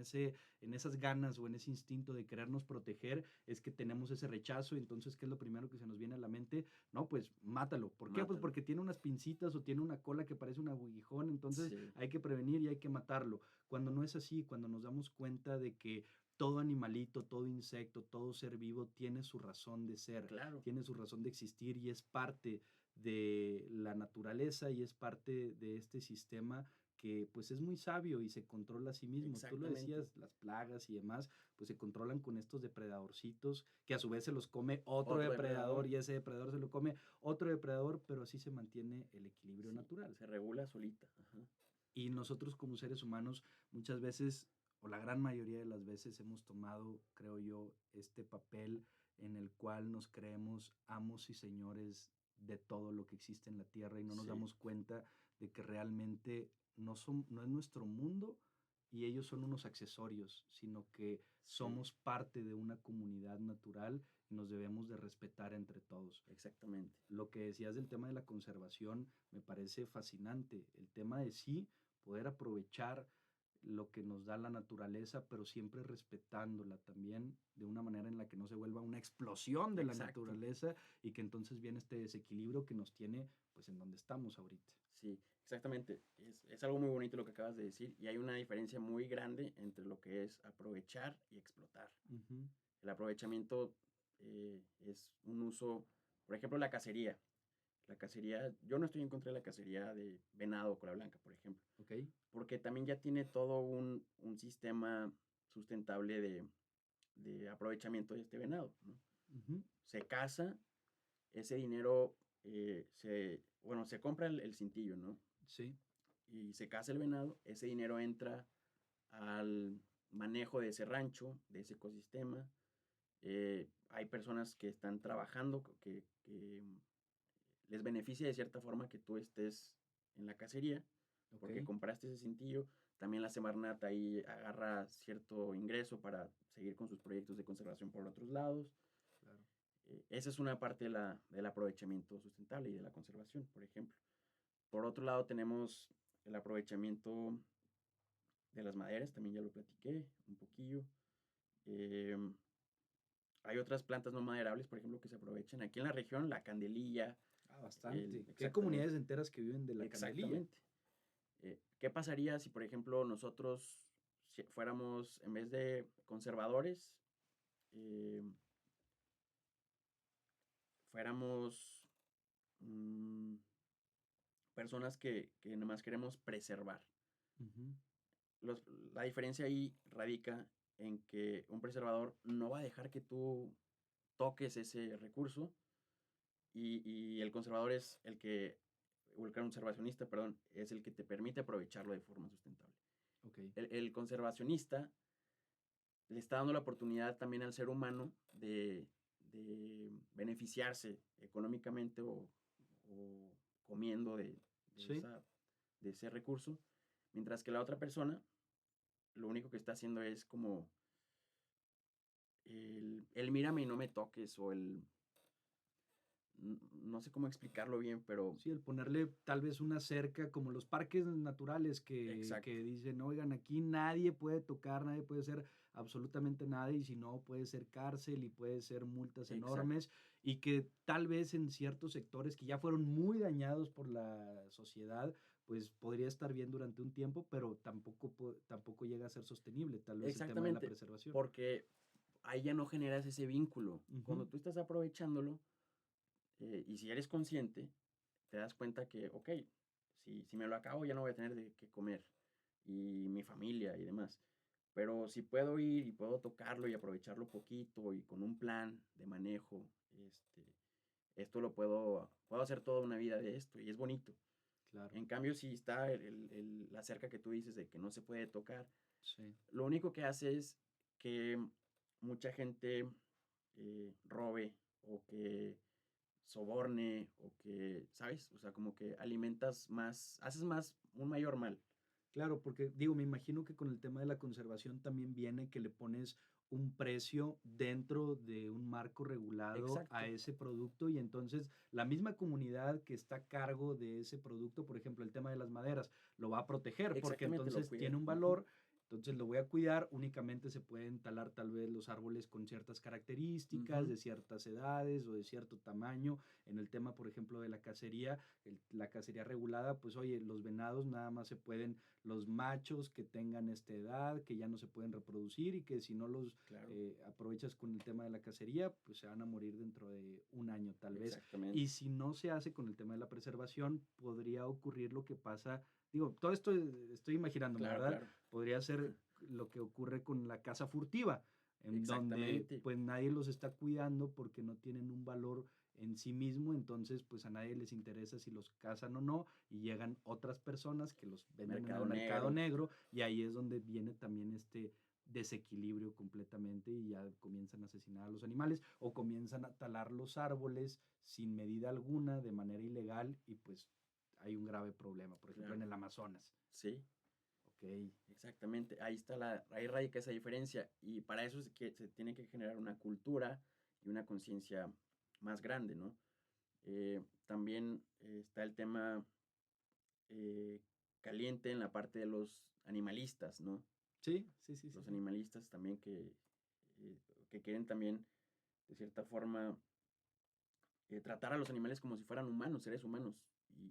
esas ganas o en ese instinto de querernos proteger, es que tenemos ese rechazo, y entonces, ¿qué es lo primero que se nos viene a la mente? No, pues mátalo. ¿Por qué? Pues mátalo. porque tiene unas pincitas o tiene una cola que parece un aguijón, entonces Sí, hay que prevenir y hay que matarlo. Cuando no es así, cuando nos damos cuenta de que todo animalito, todo insecto, todo ser vivo tiene su razón de ser, claro, tiene su razón de existir y es parte de la naturaleza y es parte de este sistema que pues es muy sabio y se controla a sí mismo. Tú lo exactamente. decías, las plagas y demás, pues se controlan con estos depredadorcitos, que a su vez se los come otro Otro depredador depredador, y ese depredador se lo come otro depredador, pero así se mantiene el equilibrio sí, natural. se regula solita. Ajá. Y nosotros como seres humanos muchas veces, o la gran mayoría de las veces, hemos tomado, creo yo, este papel en el cual nos creemos amos y señores de todo lo que existe en la tierra y no nos Sí, damos cuenta de que realmente no es nuestro mundo y ellos son unos accesorios, sino que sí, somos parte de una comunidad natural y nos debemos de respetar entre todos. exactamente. Lo que decías del tema de la conservación me parece fascinante. El tema de sí, poder aprovechar lo que nos da la naturaleza, pero siempre respetándola también de una manera en la que no se vuelva una explosión de la Exacto. naturaleza y que entonces viene este desequilibrio que nos tiene pues en donde estamos ahorita. Sí, exactamente. Es algo muy bonito lo que acabas de decir y hay una diferencia muy grande entre lo que es aprovechar y explotar. Ujú. El aprovechamiento es un uso, por ejemplo, la cacería. La cacería, yo no estoy en contra de la cacería de venado o cola blanca, por ejemplo, ¿Ok? porque también ya tiene todo un sistema sustentable de aprovechamiento de este venado, ¿no? Ujú. Se caza, ese dinero bueno, se compra el cintillo, ¿no? Sí, Y se caza el venado, ese dinero entra al manejo de ese rancho, de ese ecosistema. Hay personas que están trabajando, que les beneficia de cierta forma que tú estés en la cacería, ok, porque compraste ese cintillo. También la Semarnat ahí agarra cierto ingreso para seguir con sus proyectos de conservación por otros lados. claro. Esa es una parte del aprovechamiento sustentable y de la conservación, por ejemplo. Por otro lado, tenemos el aprovechamiento de las maderas, también ya lo platiqué un poquillo. Eh, Hay otras plantas no maderables, por ejemplo, que se aprovechan. Aquí en la región, la candelilla, Ah, bastante. Que hay exactamente, comunidades enteras que viven de la candelilla. exactamente. ¿Qué pasaría si, por ejemplo, nosotros fuéramos, en vez de conservadores, eh, fuéramos mm, personas que nada más queremos preservar? Ujú. Los- la diferencia ahí radica en que un preservador no va a dejar que tú toques ese recurso y el conservador es el que, o el conservacionista, perdón, es el que te permite aprovecharlo de forma sustentable. Ok, El conservacionista le está dando la oportunidad también al ser humano de beneficiarse económicamente o comiendo de sí, esa de ese recurso, mientras que la otra persona lo único que está haciendo es como el mírame y no me toques o no sé cómo explicarlo bien, pero Sí, el ponerle tal vez una cerca, como los parques naturales exacto, que dicen, oigan, aquí nadie puede tocar, nadie puede hacer absolutamente nada, y si no, puede ser cárcel y puede ser multas exacto, enormes, y que tal vez en ciertos sectores que ya fueron muy dañados por la sociedad, pues podría estar bien durante un tiempo, pero tampoco llega a ser sostenible, tal vez el tema de la exactamente, preservación. porque ahí ya no generas ese vínculo. Ujú. Cuando tú estás aprovechándolo y si eres consciente, te das cuenta que, ok, si me lo acabo ya no voy a tener de qué comer y mi familia y demás. Pero si puedo ir y puedo tocarlo y aprovecharlo poquito y con un plan de manejo, esto puedo hacer toda una vida de esto y es bonito. Claro, En cambio, si está la cerca que tú dices de que no se puede tocar, sí. lo único que hace es que mucha gente robe o que soborne o que, ¿sabes? O sea, como que alimentas más, haces más, un mayor mal. Claro, porque digo, me imagino que con el tema de la conservación también viene que le pones un precio dentro de un marco regulado a Exacto, ese producto, y entonces la misma comunidad que está a cargo de ese producto, por ejemplo, el tema de las maderas, lo va a proteger porque exactamente, lo entonces cuida. tiene un Ujú. valor, entonces lo voy a cuidar, únicamente se pueden talar tal vez los árboles con ciertas características, Ujú. de ciertas edades o de cierto tamaño. En el tema, por ejemplo, de la cacería, la cacería regulada, pues oye, los venados nada más se pueden los machos que tengan esta edad, que ya no se pueden reproducir y que si no los Claro, aprovechas con el tema de la cacería, pues se van a morir dentro de un año tal vez. Y exactamente. si no se hace con el tema de la preservación, podría ocurrir lo que pasa, digo, todo esto estoy imaginándome, Claro, ¿verdad? claro. Podría ser lo que ocurre con la caza furtiva, en donde Exactamente. pues nadie los está cuidando porque no tienen un valor en sí mismo, entonces pues a nadie les interesa si los cazan o no, y llegan otras personas que los venden en el Mercado mercado negro. negro, y ahí es donde viene también este desequilibrio completamente, y ya comienzan a asesinar a los animales o comienzan a talar los árboles sin medida alguna de manera ilegal, y pues hay un grave problema, por ejemplo, Claro. en el Amazonas. Sí, Ok, exactamente. Ahí radica esa diferencia. Y para eso es que se tiene que generar una cultura y una conciencia más grande, ¿no? También está el tema eh, caliente en la parte de los animalistas, ¿no? sí, sí, sí, sí, Los sí. animalistas también eh, que quieren también, de cierta forma, tratar a los animales como si fueran humanos, seres humanos.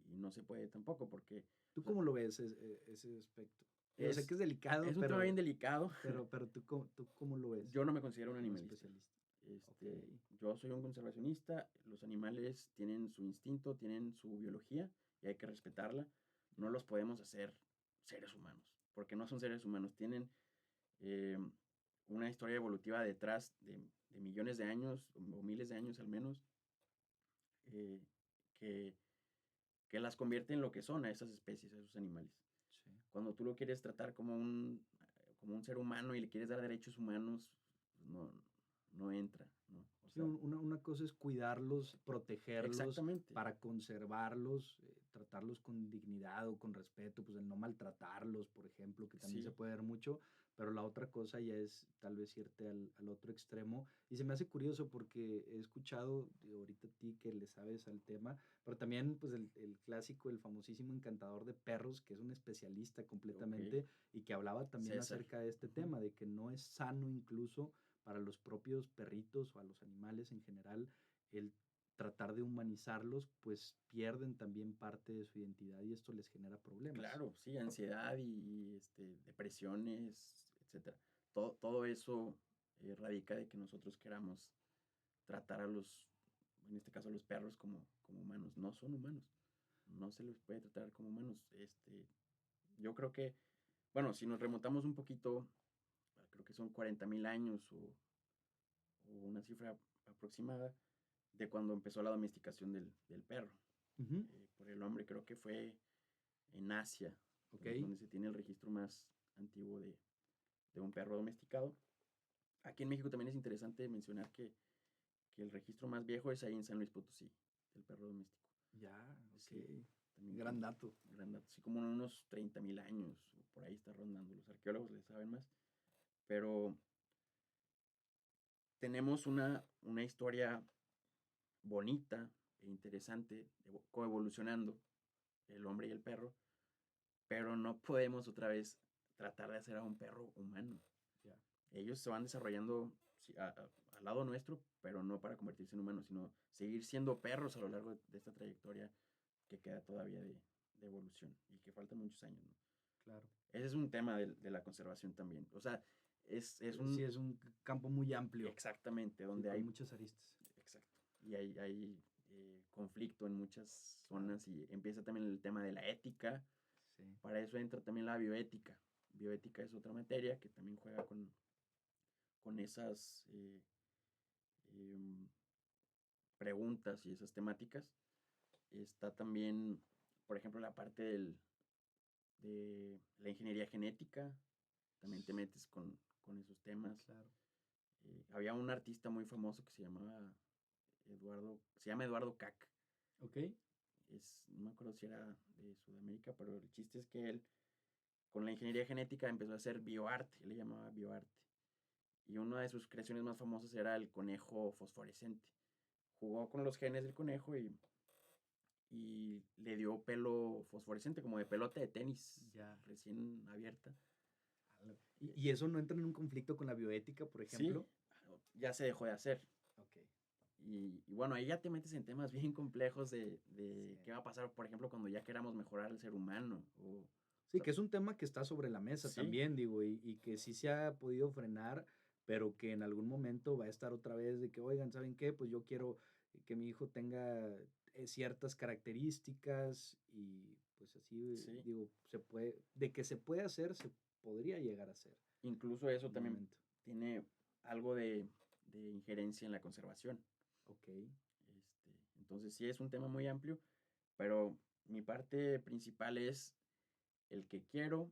Y no se puede tampoco porque ¿Tú o sea, cómo lo ves ese aspecto? Yo sé es, que es delicado, es un tema bien delicado. pero ¿tú cómo lo ves Yo no me considero un como animalista. especialista? Ok, Yo soy un conservacionista. Los animales tienen su instinto, tienen su biología y hay que respetarla. No los podemos hacer seres humanos, porque no son seres humanos. Tienen eh, una historia evolutiva detrás de millones de años o miles de años al menos, eh, que, que las convierte en lo que son a esas especies, a esos animales. sí. Cuando tú lo quieres tratar como un ser humano y le quieres dar derechos humanos, pues no entra, ¿no? O Sí, sea, una cosa es cuidarlos, protegerlos exactamente, para conservarlos, tratarlos con dignidad o con respeto, pues el no maltratarlos, por ejemplo, que también se sí, puede ver mucho, pero la otra cosa ya es tal vez irte al otro extremo. Y se me hace curioso porque he escuchado ahorita a ti que le sabes al tema, pero también pues el clásico, el famosísimo encantador de perros, que es un especialista ok, completamente y que hablaba también César. acerca de este Ujú. tema, de que no es sano incluso para los propios perritos o a los animales en general, el tratar de humanizarlos, pues pierden también parte de su identidad y esto les genera problemas. Claro, sí, ansiedad depresiones, etcétera. Todo eso radica de que nosotros queramos tratar en este caso a los perros como humanos. No son humanos, no se les puede tratar como humanos. Yo creo que, bueno, si nos remontamos un poquito, creo que son 40.000 años o una cifra aproximada de cuando empezó la domesticación del perro Ujú. por el hombre. Creo que fue en Asia, Ok, donde se tiene el registro más antiguo de un perro domesticado. Aquí en México también es interesante mencionar que el registro más viejo es ahí en San Luis Potosí, del perro doméstico. ya, ok. Sí, también Gran dato. gran dato. Sí, como unos 30,000 años, o por ahí está rondando. Los arqueólogos le saben más. Pero tenemos una historia bonita e interesante, coevolucionando el hombre y el perro, pero no podemos otra vez tratar de hacer a un perro humano. Ya. Ellos se van desarrollando al lado nuestro, pero no para convertirse en humanos, sino seguir siendo perros a lo largo de esta trayectoria que queda todavía de evolución y que faltan muchos años, ¿no? Claro. Ese es un tema de la conservación también. O sea, es un... Sí, es un campo muy amplio. Exactamente, Sí, donde con hay... muchas aristas. Exacto. Y hay conflicto en muchas zonas y empieza también el tema de la ética. Sí. Para eso entra también la bioética. Bioética es otra materia que también juega con esas em, preguntas y esas temáticas. Está también, por ejemplo, la parte de la ingeniería genética. También te metes con esos temas. Claro. Había un artista muy famoso que se llama Eduardo Kac. Ok. No me acuerdo si era de Sudamérica, pero el chiste es que él, con la ingeniería genética, empezó a hacer bioarte. Él le llamaba bioarte. Y una de sus creaciones más famosas era el conejo fosforescente. Jugó con los genes del conejo y le dio pelo fosforescente, como de pelota de tenis, Ya. recién abierta. ¿Y eso no entra en un conflicto con la bioética, por ejemplo? Sí, ya se dejó de hacer. Ok. Y bueno, ahí ya te metes en temas bien complejos de Sí. qué va a pasar, por ejemplo, cuando ya queramos mejorar al ser humano. Sí, que es un tema que está sobre la mesa Sí. también, digo, y que sí se ha podido frenar, pero que en algún momento va a estar otra vez de que, oigan, ¿saben qué? Pues yo quiero que mi hijo tenga ciertas características y pues así, Sí. digo, de que se puede hacer, se podría llegar a hacer. Incluso eso en un también momento. tiene algo de injerencia en la conservación. Ok. Entonces sí es un tema muy amplio, pero mi parte principal es el que quiero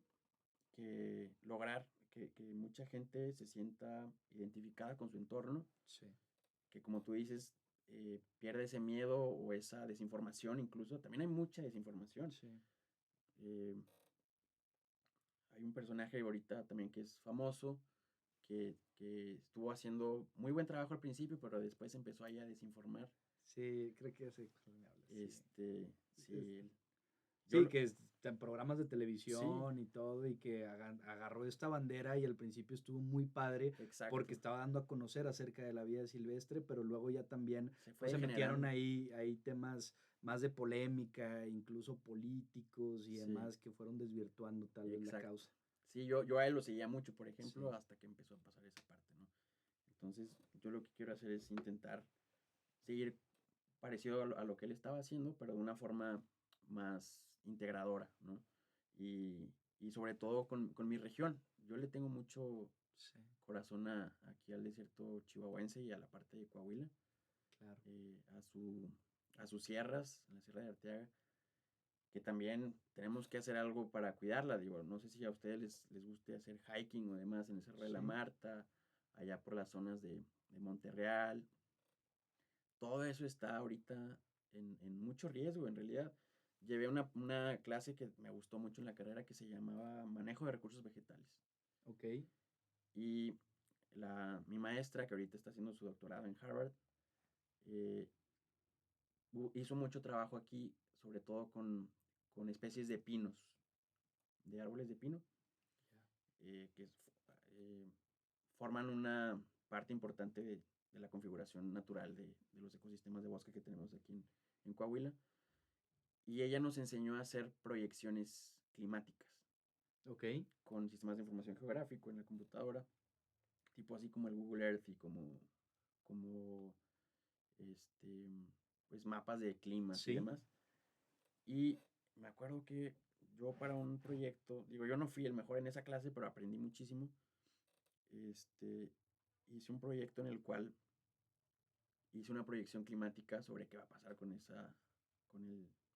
lograr que mucha gente se sienta identificada con su entorno, Sí. que como tú dices, pierde ese miedo o esa desinformación incluso. También hay mucha desinformación. Sí. Hay un personaje ahorita también que es famoso, que estuvo haciendo muy buen trabajo al principio, pero después empezó ahí a desinformar. Sí, creo que hace me hablas, sí. Sí. Sí, que en programas de Sí, televisión y todo, y que agarró esta bandera y al principio estuvo muy padre exacto. porque estaba dando a conocer acerca de la vida silvestre, pero luego ya también Se metieron ahí temas más de polémica, incluso políticos y Sí. demás que fueron desvirtuando tal vez la causa. Sí, yo a él lo seguía mucho, por ejemplo, Sí. hasta que empezó a pasar esa parte, ¿no? Entonces, yo lo que quiero hacer es intentar seguir parecido a lo que él estaba haciendo, pero de una forma más integradora, ¿no? Y sobre todo con mi región. Yo le tengo mucho Sí, corazón aquí al desierto chihuahuense y a la parte de Coahuila, claro. a sus sierras, en la Sierra de Arteaga, que también tenemos que hacer algo para cuidarla. Digo, no sé si a ustedes les guste hacer hiking o demás en el Cerro de la Sí. Marta, allá por las zonas de Monterreal. Todo eso está ahorita en mucho riesgo, en realidad. Llevé una clase que me gustó mucho en la carrera que se llamaba Manejo de Recursos Vegetales. Ok. Y mi maestra, que ahorita está haciendo su doctorado en Harvard, eh, hizo mucho trabajo aquí, sobre todo con especies de pinos, de árboles de pino, que forman una parte importante de la configuración natural de los ecosistemas de bosque que tenemos aquí en Coahuila. Y ella nos enseñó a hacer proyecciones climáticas. Ok. Con sistemas de información geográfico en la computadora, tipo así como el Google Earth y como pues mapas de climas y Sí. demás. Y me acuerdo que yo para un proyecto, digo, yo no fui el mejor en esa clase, pero aprendí muchísimo. Hice un proyecto en el cual hice una proyección climática sobre qué va a pasar con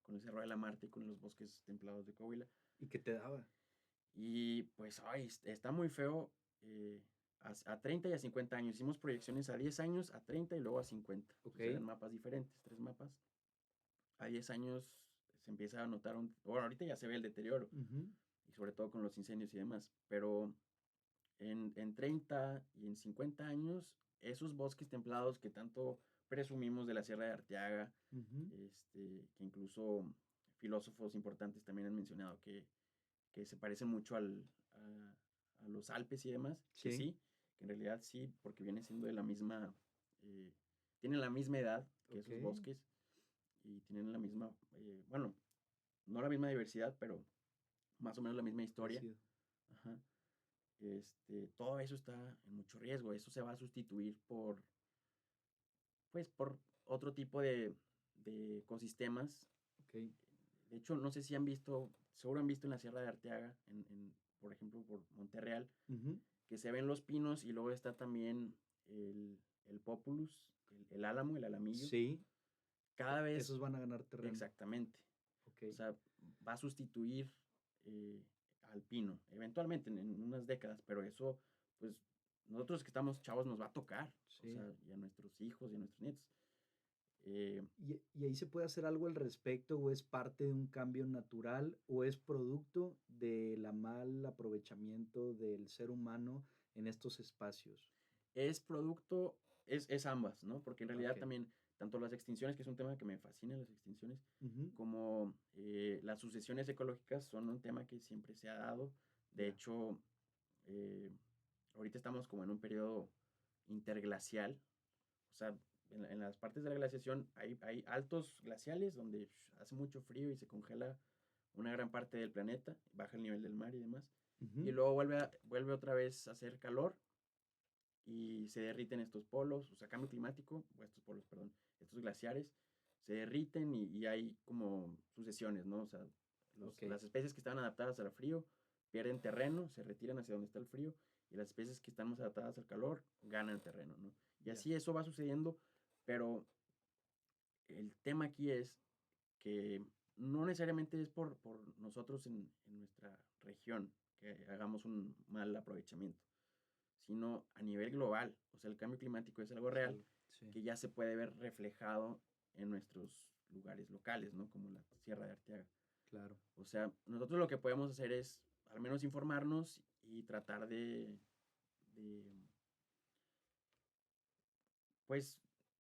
el Cerro de la Marta y con los bosques templados de Coahuila. ¿Y qué te daba? Y pues, está muy feo. A 30 y a 50 años. Hicimos proyecciones a 10 años, a 30 y luego a 50. Ok. Entonces eran mapas diferentes, 3 mapas. A 10 años se empieza a notar bueno, ahorita ya se ve el deterioro, Ujú. y sobre todo con los incendios y demás, pero en 30 y en 50 años, esos bosques templados que tanto presumimos de la Sierra de Arteaga, Ujú. que incluso filósofos importantes también han mencionado que se parecen mucho a los Alpes y demás, que Sí. sí, que en realidad sí, porque viene siendo de la misma, tienen la misma edad que esos Ok. bosques y tienen la misma, bueno, no la misma diversidad, pero más o menos la misma historia. Parecido. Ajá. Todo eso está en mucho riesgo. Eso se va a sustituir pues, por otro tipo de ecosistemas. Ok. De hecho, no sé si han visto, seguro han visto en la Sierra de Arteaga, por ejemplo, por Monterreal, Ujú. que se ven los pinos y luego está también el populus, el álamo, el alamillo. Sí. Cada vez, Esos van a ganar terreno. exactamente. Ok. O sea, va a sustituir eh, al pino, eventualmente en unas décadas, pero eso, pues, nosotros que estamos chavos nos va a tocar, o Sí. sea, y a nuestros hijos y a nuestros nietos. Eh, ¿Y ahí se puede hacer algo al respecto o es parte de un cambio natural o es producto de la mal aprovechamiento del ser humano en estos espacios? es producto, es ambas, ¿no? Porque en realidad Ok. también, tanto las extinciones, que es un tema que me fascina, las extinciones, Ujú. como las sucesiones ecológicas son un tema que siempre se ha dado. De Ya. hecho, eh, ahorita estamos como en un periodo interglacial, o sea, en las partes de la glaciación hay altos glaciales donde hace mucho frío y se congela una gran parte del planeta, baja el nivel del mar y demás, y Ujú. luego vuelve otra vez a hacer calor y se derriten estos polos, o sea, cambio climático, o estos polos, perdón, estos glaciares, se derriten y hay como sucesiones, ¿no? O sea, Ok. las especies que están adaptadas al frío pierden terreno, se retiran hacia donde está el frío, y las especies que están más adaptadas al calor ganan terreno, ¿no? Y Ya. así eso va sucediendo, pero el tema aquí es que no necesariamente es por nosotros en nuestra región que hagamos un mal aprovechamiento, sino a nivel global. O sea, el cambio climático es algo Es real algo. Sí. que ya se puede ver reflejado en nuestros lugares locales, ¿no? Como la Sierra de Arteaga. Claro. O sea, nosotros lo que podemos hacer es al menos informarnos y tratar de pues,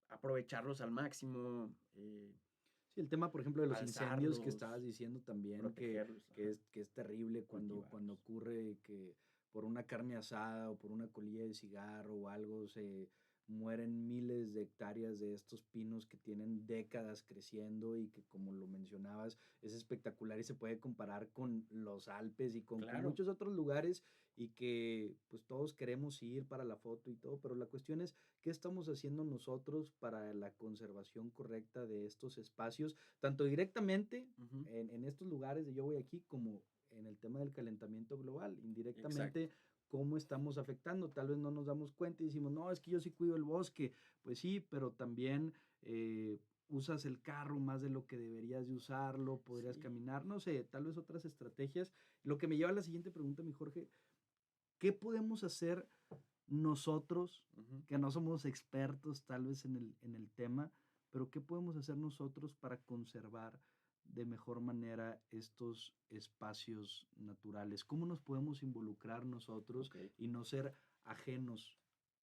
aprovecharlos al máximo, Sí, el tema, por ejemplo, de los incendios que alzarlos, estabas diciendo también, protegerlos, que ajá, que es terrible cuando cultivarlos. ocurre que por una carne asada o por una colilla de cigarro o algo se mueren miles de hectáreas de estos pinos que tienen décadas creciendo y que, como lo mencionabas, es espectacular y se puede comparar con los Alpes y con Claro. muchos otros lugares y que pues todos queremos ir para la foto y todo, pero la cuestión es qué estamos haciendo nosotros para la conservación correcta de estos espacios, tanto directamente Ujú, en estos lugares de Yo Voy Aquí como en el tema del calentamiento global, exacto. indirectamente cómo estamos afectando. Tal vez no nos damos cuenta y decimos, no, es que yo sí cuido el bosque. Pues sí, pero también usas el carro más de lo que deberías de usarlo, podrías Sí. caminar, no sé, tal vez otras estrategias. Lo que me lleva a la siguiente pregunta, mi Jorge, ¿qué podemos hacer nosotros, Ujú. que no somos expertos tal vez en el tema, pero qué podemos hacer nosotros para conservar de mejor manera estos espacios naturales? ¿Cómo nos podemos involucrar nosotros Ok, y no ser ajenos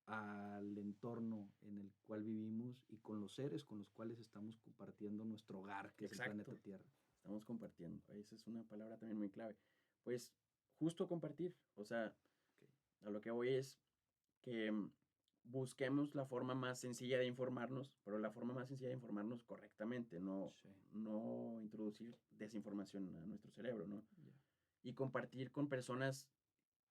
al entorno en el cual vivimos y con los seres con los cuales estamos compartiendo nuestro hogar, que es el planeta exacto. Tierra? Estamos compartiendo. Esa es una palabra también muy clave. Pues justo compartir. O sea, Ok. a lo que voy es que busquemos la forma más sencilla de informarnos, pero la forma más sencilla de informarnos correctamente, Sí, no introducir desinformación a nuestro cerebro, ¿no? ya. Y compartir con personas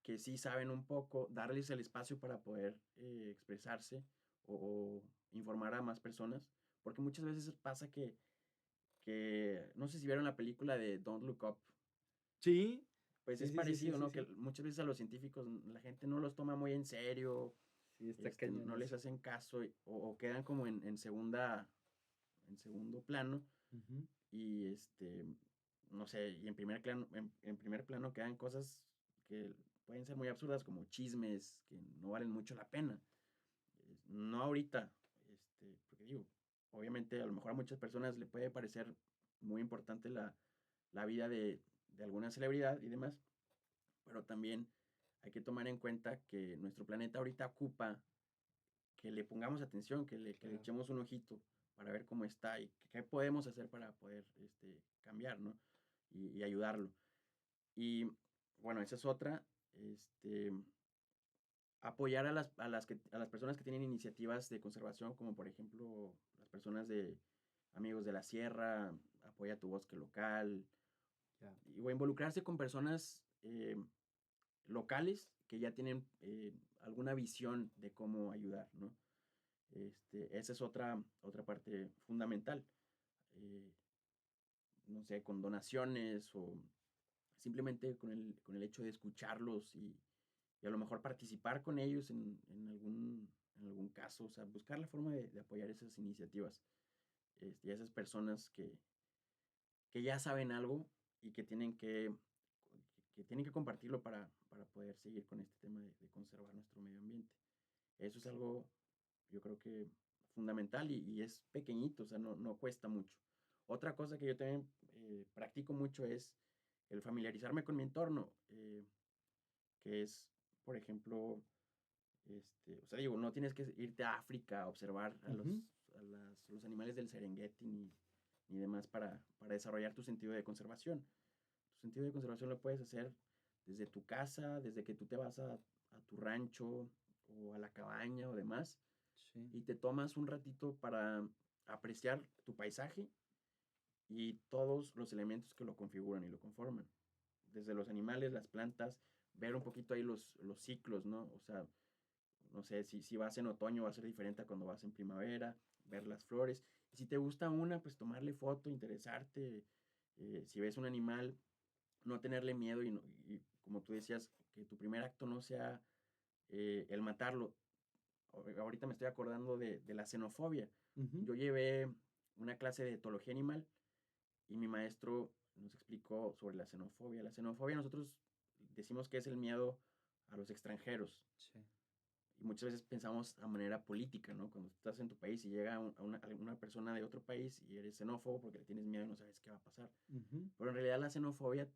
que sí saben un poco, darles el espacio para poder expresarse o informar a más personas, porque muchas veces pasa que no sé si vieron la película de Don't Look Up, Sí, pues sí, es sí, sí, sí, parecido, sí, ¿no? Que sí. muchas veces a los científicos la gente no los toma muy en serio, Sí, está cañón no les eso. hacen caso o quedan como en segundo plano Ujú. y no sé, y en primer plano quedan cosas que pueden ser muy absurdas como chismes que no valen mucho la pena. No ahorita, porque digo, obviamente a lo mejor a muchas personas le puede parecer muy importante la vida de alguna celebridad y demás, pero también hay que tomar en cuenta que nuestro planeta ahorita ocupa que le pongamos atención, que le Claro. echemos un ojito para ver cómo está y qué podemos hacer para poder cambiar, ¿no? Y ayudarlo. Y bueno, esa es otra. Este, apoyar a las personas que tienen iniciativas de conservación, como por ejemplo las personas de Amigos de la Sierra, apoya tu bosque local, Ya. o involucrarse con personas locales que ya tienen alguna visión de cómo ayudar, ¿no? Esa es otra parte fundamental. Eh, no sé, con donaciones o simplemente con el hecho de escucharlos y a lo mejor participar con ellos en algún caso, o sea, buscar la forma de apoyar esas iniciativas y a esas personas que ya saben algo y que tienen que compartirlo para poder seguir con este tema de conservar nuestro medio ambiente. Eso es algo, yo creo que fundamental y es pequeñito, o sea, no cuesta mucho. Otra cosa que yo también practico mucho es el familiarizarme con mi entorno, que es, por ejemplo, o sea, digo, no tienes que irte a África a observar Ujú. los animales del Serengeti ni demás para desarrollar tu sentido de conservación. Tu sentido de conservación lo puedes hacer desde tu casa, desde que tú te vas a tu rancho o a la cabaña o demás, Sí. y te tomas un ratito para apreciar tu paisaje y todos los elementos que lo configuran y lo conforman. Desde los animales, las plantas, ver un poquito ahí los ciclos, ¿no? O sea, no sé, si vas en otoño va a ser diferente a cuando vas en primavera, ver las flores. Y si te gusta una, pues tomarle foto, interesarte. Si ves un animal, no tenerle miedo y como tú decías, que tu primer acto no sea el matarlo. Ahorita me estoy acordando de la xenofobia. Ujú. Yo llevé una clase de etología animal y mi maestro nos explicó sobre la xenofobia. La xenofobia nosotros decimos que es el miedo a los extranjeros. Sí. Y muchas veces pensamos a manera política, ¿no? Cuando estás en tu país y llega una persona de otro país y eres xenófobo porque le tienes miedo y no sabes qué va a pasar. Ujú. Pero en realidad la xenofobia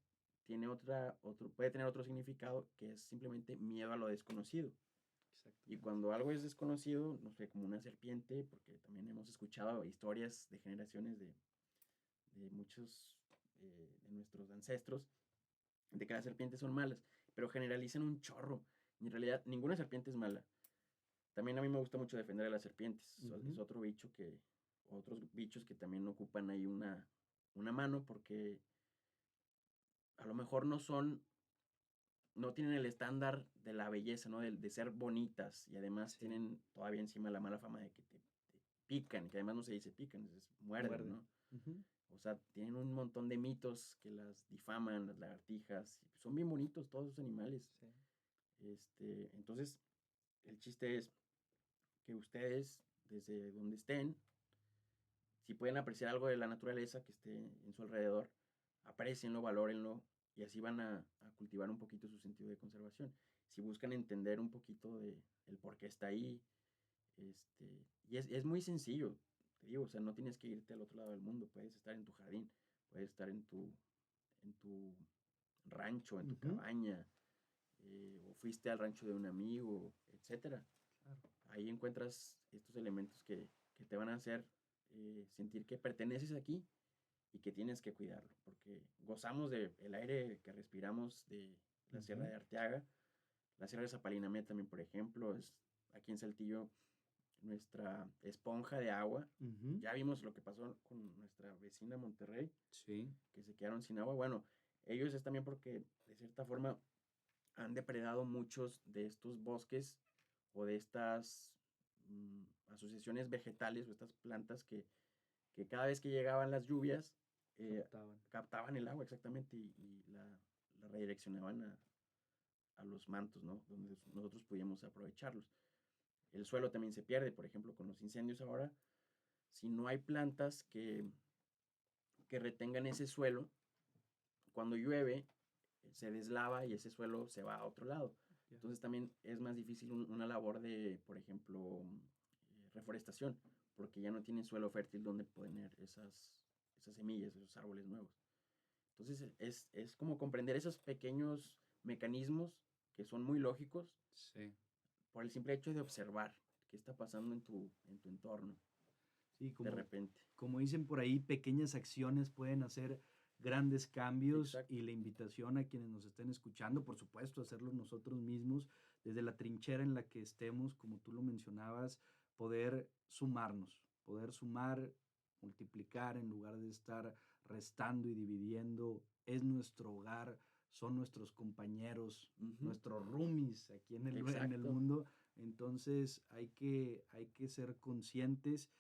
puede tener otro significado que es simplemente miedo a lo desconocido. Y Exactamente. cuando algo es desconocido, no sé, como una serpiente, porque también hemos escuchado historias de generaciones de muchos de nuestros ancestros, de que las serpientes son malas, pero generalizan un chorro. Y en realidad ninguna serpiente es mala. También a mí me gusta mucho defender a las serpientes. Ujú. Es otros bichos que también ocupan ahí una mano porque a lo mejor no tienen el estándar de la belleza, ¿no? De ser bonitas y además Sí. tienen todavía encima la mala fama de que te pican, que además no se dice pican, muerden, Muerde. ¿no? Ujú. O sea, tienen un montón de mitos que las difaman, las lagartijas. Son bien bonitos todos esos animales. Sí. Entonces, el chiste es que ustedes, desde donde estén, si pueden apreciar algo de la naturaleza que esté en su alrededor, aprecienlo, valórenlo y así van a cultivar un poquito su sentido de conservación. Si buscan entender un poquito de el por qué está ahí, y es muy sencillo, te digo, o sea, no tienes que irte al otro lado del mundo, puedes estar en tu jardín, puedes estar en tu rancho, en tu Ujú. cabaña, o fuiste al rancho de un amigo, etcétera. Claro. Ahí encuentras estos elementos que te van a hacer sentir que perteneces aquí y que tienes que cuidarlo, porque gozamos del aire que respiramos de la Sierra Ujú. de Arteaga, la Sierra de Zapalinamé también, por ejemplo, es aquí en Saltillo nuestra esponja de agua. Ujú. Ya vimos lo que pasó con nuestra vecina Monterrey, Sí. que se quedaron sin agua. Bueno, ellos es también porque de cierta forma han depredado muchos de estos bosques o de estas asociaciones vegetales o estas plantas que cada vez que llegaban las lluvias Captaban. captaban el agua exactamente y la redireccionaban a los mantos, ¿no? Donde nosotros podíamos aprovecharlos. El suelo también se pierde, por ejemplo, con los incendios ahora. Si no hay plantas que retengan ese suelo, cuando llueve se deslava y ese suelo se va a otro lado. Ya. Entonces también es más difícil una labor de, por ejemplo, reforestación, porque ya no tienen suelo fértil donde poner esas semillas, esos árboles nuevos. Entonces es como comprender esos pequeños mecanismos que son muy lógicos Sí. por el simple hecho de observar qué está pasando en tu entorno Sí, de repente. como dicen por ahí, pequeñas acciones pueden hacer grandes cambios Exacto. y la invitación a quienes nos estén escuchando, por supuesto, hacerlo nosotros mismos, desde la trinchera en la que estemos, como tú lo mencionabas, poder sumar, multiplicar en lugar de estar restando y dividiendo, es nuestro hogar, son nuestros compañeros, Ujú. nuestros roomies aquí en el Exacto. mundo. Entonces hay que ser conscientes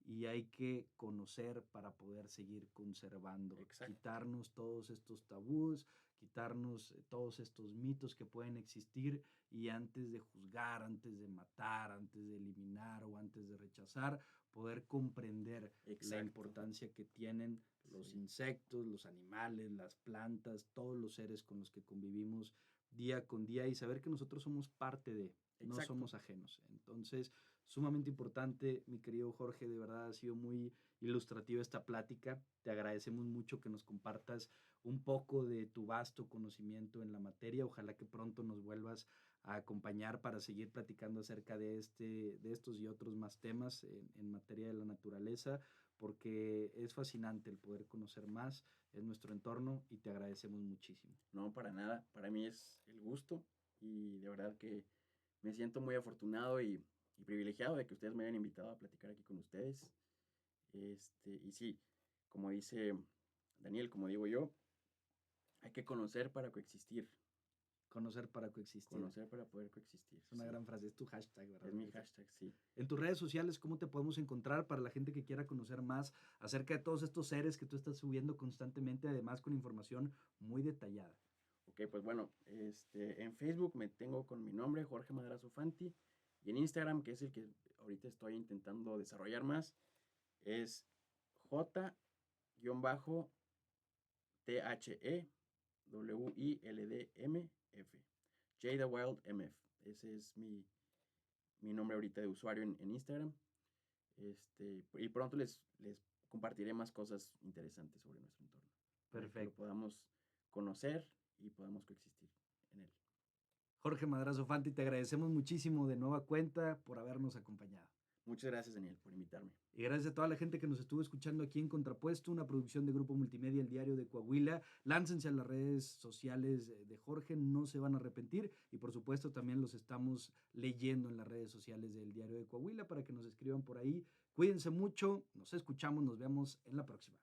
y hay que conocer para poder seguir conservando, Exacto. quitarnos todos estos tabús, quitarnos todos estos mitos que pueden existir y antes de juzgar, antes de matar, antes de eliminar o antes de rechazar, poder comprender la Exacto. importancia que tienen los Sí. insectos, los animales, las plantas, todos los seres con los que convivimos día con día y saber que nosotros somos parte de, no Exacto. somos ajenos. Entonces, sumamente importante, mi querido Jorge, de verdad ha sido muy ilustrativa esta plática. Te agradecemos mucho que nos compartas un poco de tu vasto conocimiento en la materia. Ojalá que pronto nos vuelvas a acompañar para seguir platicando acerca de estos y otros más temas en materia de la naturaleza, porque es fascinante el poder conocer más en nuestro entorno y te agradecemos muchísimo. No, para nada. Para mí es el gusto y de verdad que me siento muy afortunado y privilegiado de que ustedes me hayan invitado a platicar aquí con ustedes. Y sí, como dice Daniel, como digo yo, hay que conocer para coexistir. Conocer para coexistir. Conocer para poder coexistir. Es una Sí. gran frase, es tu hashtag, ¿verdad? Es mi hashtag, sí. En tus redes sociales, ¿cómo te podemos encontrar para la gente que quiera conocer más acerca de todos estos seres que tú estás subiendo constantemente, además con información muy detallada? Ok, pues bueno, en Facebook me tengo con mi nombre, Jorge Madrazo Fanti, y en Instagram, que es el que ahorita estoy intentando desarrollar más, es J-THEWILDMF. Jada Wild MF. Ese es mi nombre ahorita de usuario en Instagram. Y pronto les compartiré más cosas interesantes sobre nuestro entorno. Para que lo Perfecto. podamos conocer y podamos coexistir en él. Jorge Madrazo Fanti, te agradecemos muchísimo de nueva cuenta por habernos acompañado. Muchas gracias, Daniel, por invitarme. Y gracias a toda la gente que nos estuvo escuchando aquí en Contrapuesto, una producción de Grupo Multimedia, El Diario de Coahuila. Láncense a las redes sociales de Jorge, no se van a arrepentir. Y por supuesto también los estamos leyendo en las redes sociales del Diario de Coahuila para que nos escriban por ahí. Cuídense mucho, nos escuchamos, nos vemos en la próxima.